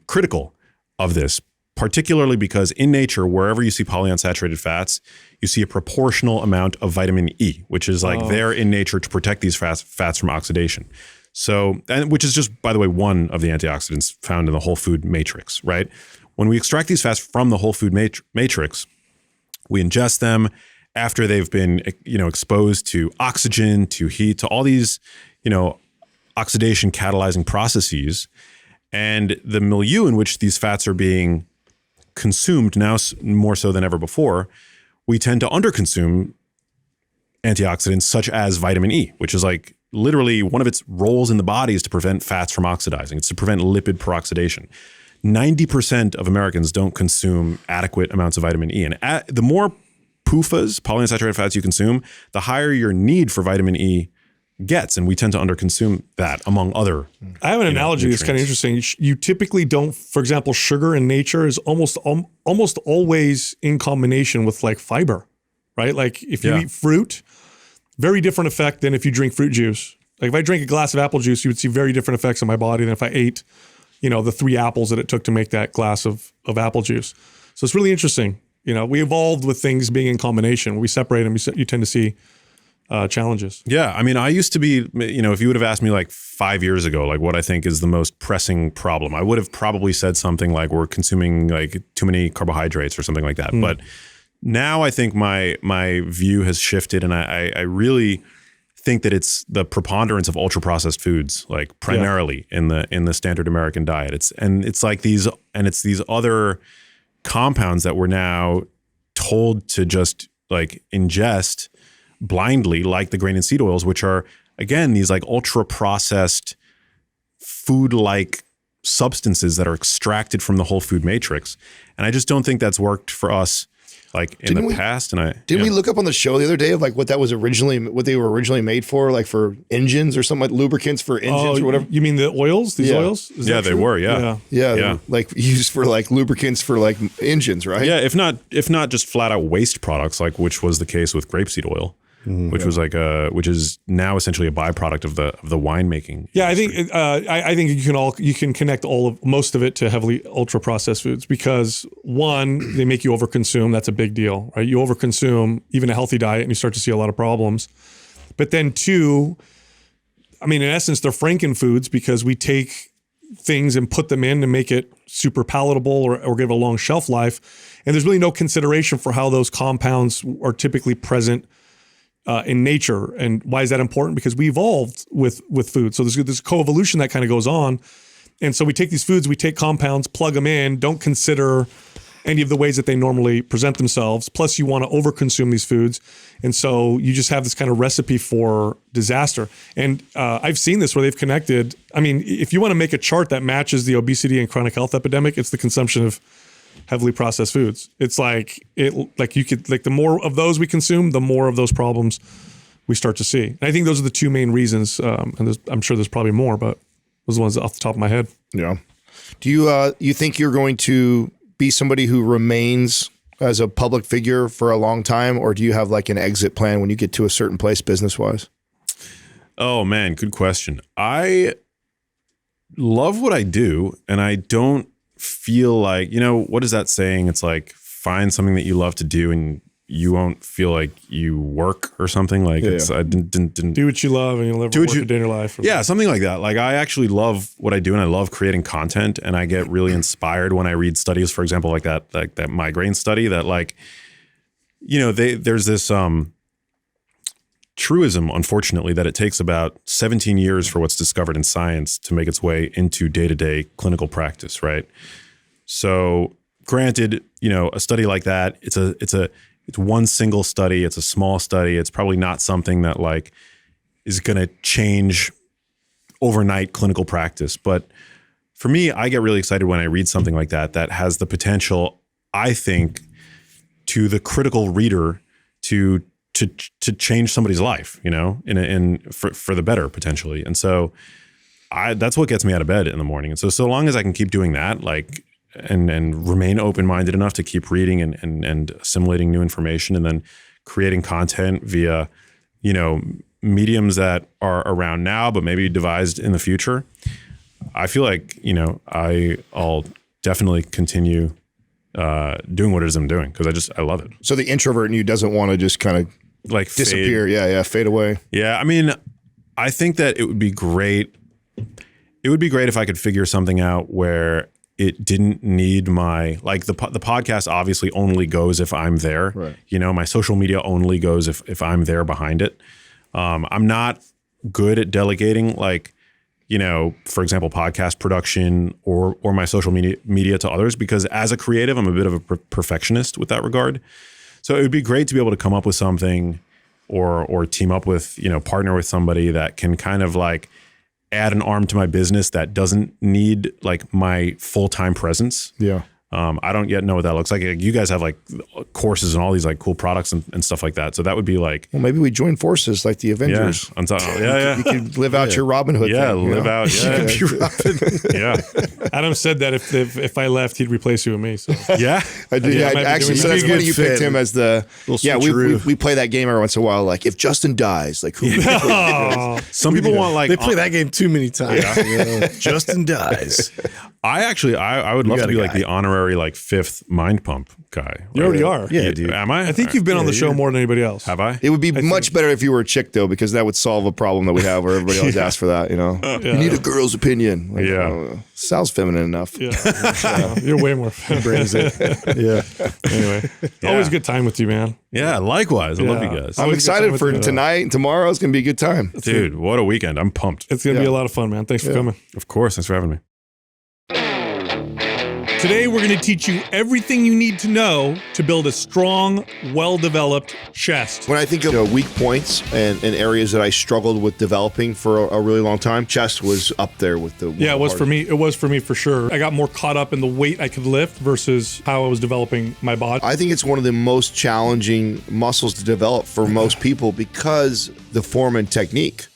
critical of this, particularly because in nature, wherever you see polyunsaturated fats, you see a proportional amount of vitamin E, which is like there in nature to protect these fats from oxidation. So, and which is just, by the way, one of the antioxidants found in the whole food matrix, right? When we extract these fats from the whole food matrix, we ingest them after they've been, you know, exposed to oxygen, to heat, to all these, you know, oxidation catalyzing processes. And the milieu in which these fats are being consumed now more so than ever before, we tend to underconsume antioxidants such as vitamin E, which is like literally one of its roles in the body is to prevent fats from oxidizing. It's to prevent lipid peroxidation. 90% of Americans don't consume adequate amounts of vitamin E. And the more PUFAs, polyunsaturated fats, you consume, the higher your need for vitamin E gets. And we tend to underconsume that among other. I have an analogy that's kind of interesting. You typically don't, for example, sugar in nature is almost always in combination with like fiber, right? Like if you eat fruit, very different effect than if you drink fruit juice. Like if I drink a glass of apple juice, you would see very different effects on my body than if I ate, you know, the 3 apples that it took to make that glass of apple juice. So it's really interesting. You know, we evolved with things being in combination. When we separate them, you tend to see challenges. Yeah. I mean, I used to be, you know, if you would have asked me like 5 years ago, like what I think is the most pressing problem, I would have probably said something like we're consuming like too many carbohydrates or something like that. But now I think my view has shifted, and I really think that it's the preponderance of ultra processed foods, like primarily in the standard American diet. It's these other compounds that we're now told to just like ingest blindly, like the grain and seed oils, which are again these like ultra processed food-like substances that are extracted from the whole food matrix. And I just don't think that's worked for us like in the past. And didn't we look up on the show the other day of like what they were originally made for, like for engines or something, like lubricants for engines or whatever? You mean the oils? These oils? Is that they true? were. Yeah. Like used for like lubricants for like engines, right? Yeah. If not just flat out waste products, like which was the case with grapeseed oil. Which was like which is now essentially a byproduct of the winemaking. Yeah, industry. I think you can connect most of it to heavily ultra processed foods because one, they make you overconsume. That's a big deal, right? You overconsume even a healthy diet, and you start to see a lot of problems. But then two, I mean, in essence, they're frankenfoods because we take things and put them in to make it super palatable or give a long shelf life, and there's really no consideration for how those compounds are typically present in nature. And why is that important? Because we evolved with food. So there's this coevolution that kind of goes on. And so we take these foods, we take compounds, plug them in, don't consider any of the ways that they normally present themselves. Plus you want to overconsume these foods. And so you just have this kind of recipe for disaster. And I've seen this where they've connected. I mean, if you want to make a chart that matches the obesity and chronic health epidemic, it's the consumption of heavily processed foods. It's like the more of those we consume, the more of those problems we start to see. And I think those are the two main reasons. And I'm sure there's probably more, but those are the ones off the top of my head. Yeah. Do you think you're going to be somebody who remains as a public figure for a long time, or do you have like an exit plan when you get to a certain place business wise? Oh man, good question. I love what I do, and I don't feel like, what is that saying? It's like, find something that you love to do and you won't feel like you work or something. Like I didn't do what you love and you'll never work a day in your life. Yeah, something like that. Like I actually love what I do and I love creating content, and I get really inspired when I read studies, for example, like that migraine study that there's this truism, unfortunately, that it takes about 17 years for what's discovered in science to make its way into day-to-day clinical practice, right? So granted, a study like that, it's one single study, it's a small study, it's probably not something that like is going to change overnight clinical practice. But for me, I get really excited when I read something like that has the potential, I think, to the critical reader to change somebody's life, for the better potentially. And so that's what gets me out of bed in the morning. And so long as I can keep doing that, like, and remain open-minded enough to keep reading and assimilating new information, and then creating content via, mediums that are around now, but maybe devised in the future, I feel like, I'll definitely continue doing what it is I'm doing, because I love it. So the introvert in you doesn't want to just kind of like disappear. Fade. Fade away. Yeah. I mean, I think that it would be great. It would be great if I could figure something out where it didn't need my, like the podcast obviously only goes if I'm there. Right. My social media only goes if I'm there behind it. I'm not good at delegating, like, for example, podcast production or my social media to others, because as a creative, I'm a bit of a perfectionist with that regard. So it would be great to be able to come up with something or team up with, partner with somebody that can kind of like add an arm to my business that doesn't need like my full-time presence. Yeah. I don't yet know what that looks like. You guys have like courses and all these like cool products and stuff like that. So that would be like, well, maybe we join forces like the Avengers. Yeah. You could live out your Robin Hood. Yeah, thing, live out. Yeah. Yeah. Adam said that if I left, he'd replace you and me. So Yeah. I did. I might be actually, doing so that. that's funny you picked him as the. switcheroo. We play that game every once in a while. Like if Justin dies, like who? Some people want like They play that game too many times. Justin dies. I would love to got be a like guy. the honorary like 5th mind pump guy. you already are. Yeah, dude. Am I? I think you've been on the show more than anybody else. Have I? It would be much better if you were a chick though, because that would solve a problem that we have where everybody always asks for that. You need a girl's opinion. Like, Yeah. sounds feminine enough. Yeah. You're way more. Brings it. Yeah. Anyway, always a good time with you, man. Yeah, likewise. I love Yeah. you guys. I'm Always a good excited time for with you. tonight and tomorrow. It's gonna be a good time. Dude, what a weekend. I'm pumped. It's gonna be a lot of fun, man. Thanks for coming. Of course. Thanks for having me. Today, we're going to teach you everything you need to know to build a strong, well-developed chest. When I think of weak points and areas that I struggled with developing for a really long time, chest was up there with the. Yeah, it was for me. It was for me for sure. I got more caught up in the weight I could lift versus how I was developing my body. I think it's one of the most challenging muscles to develop for most people because the form and technique.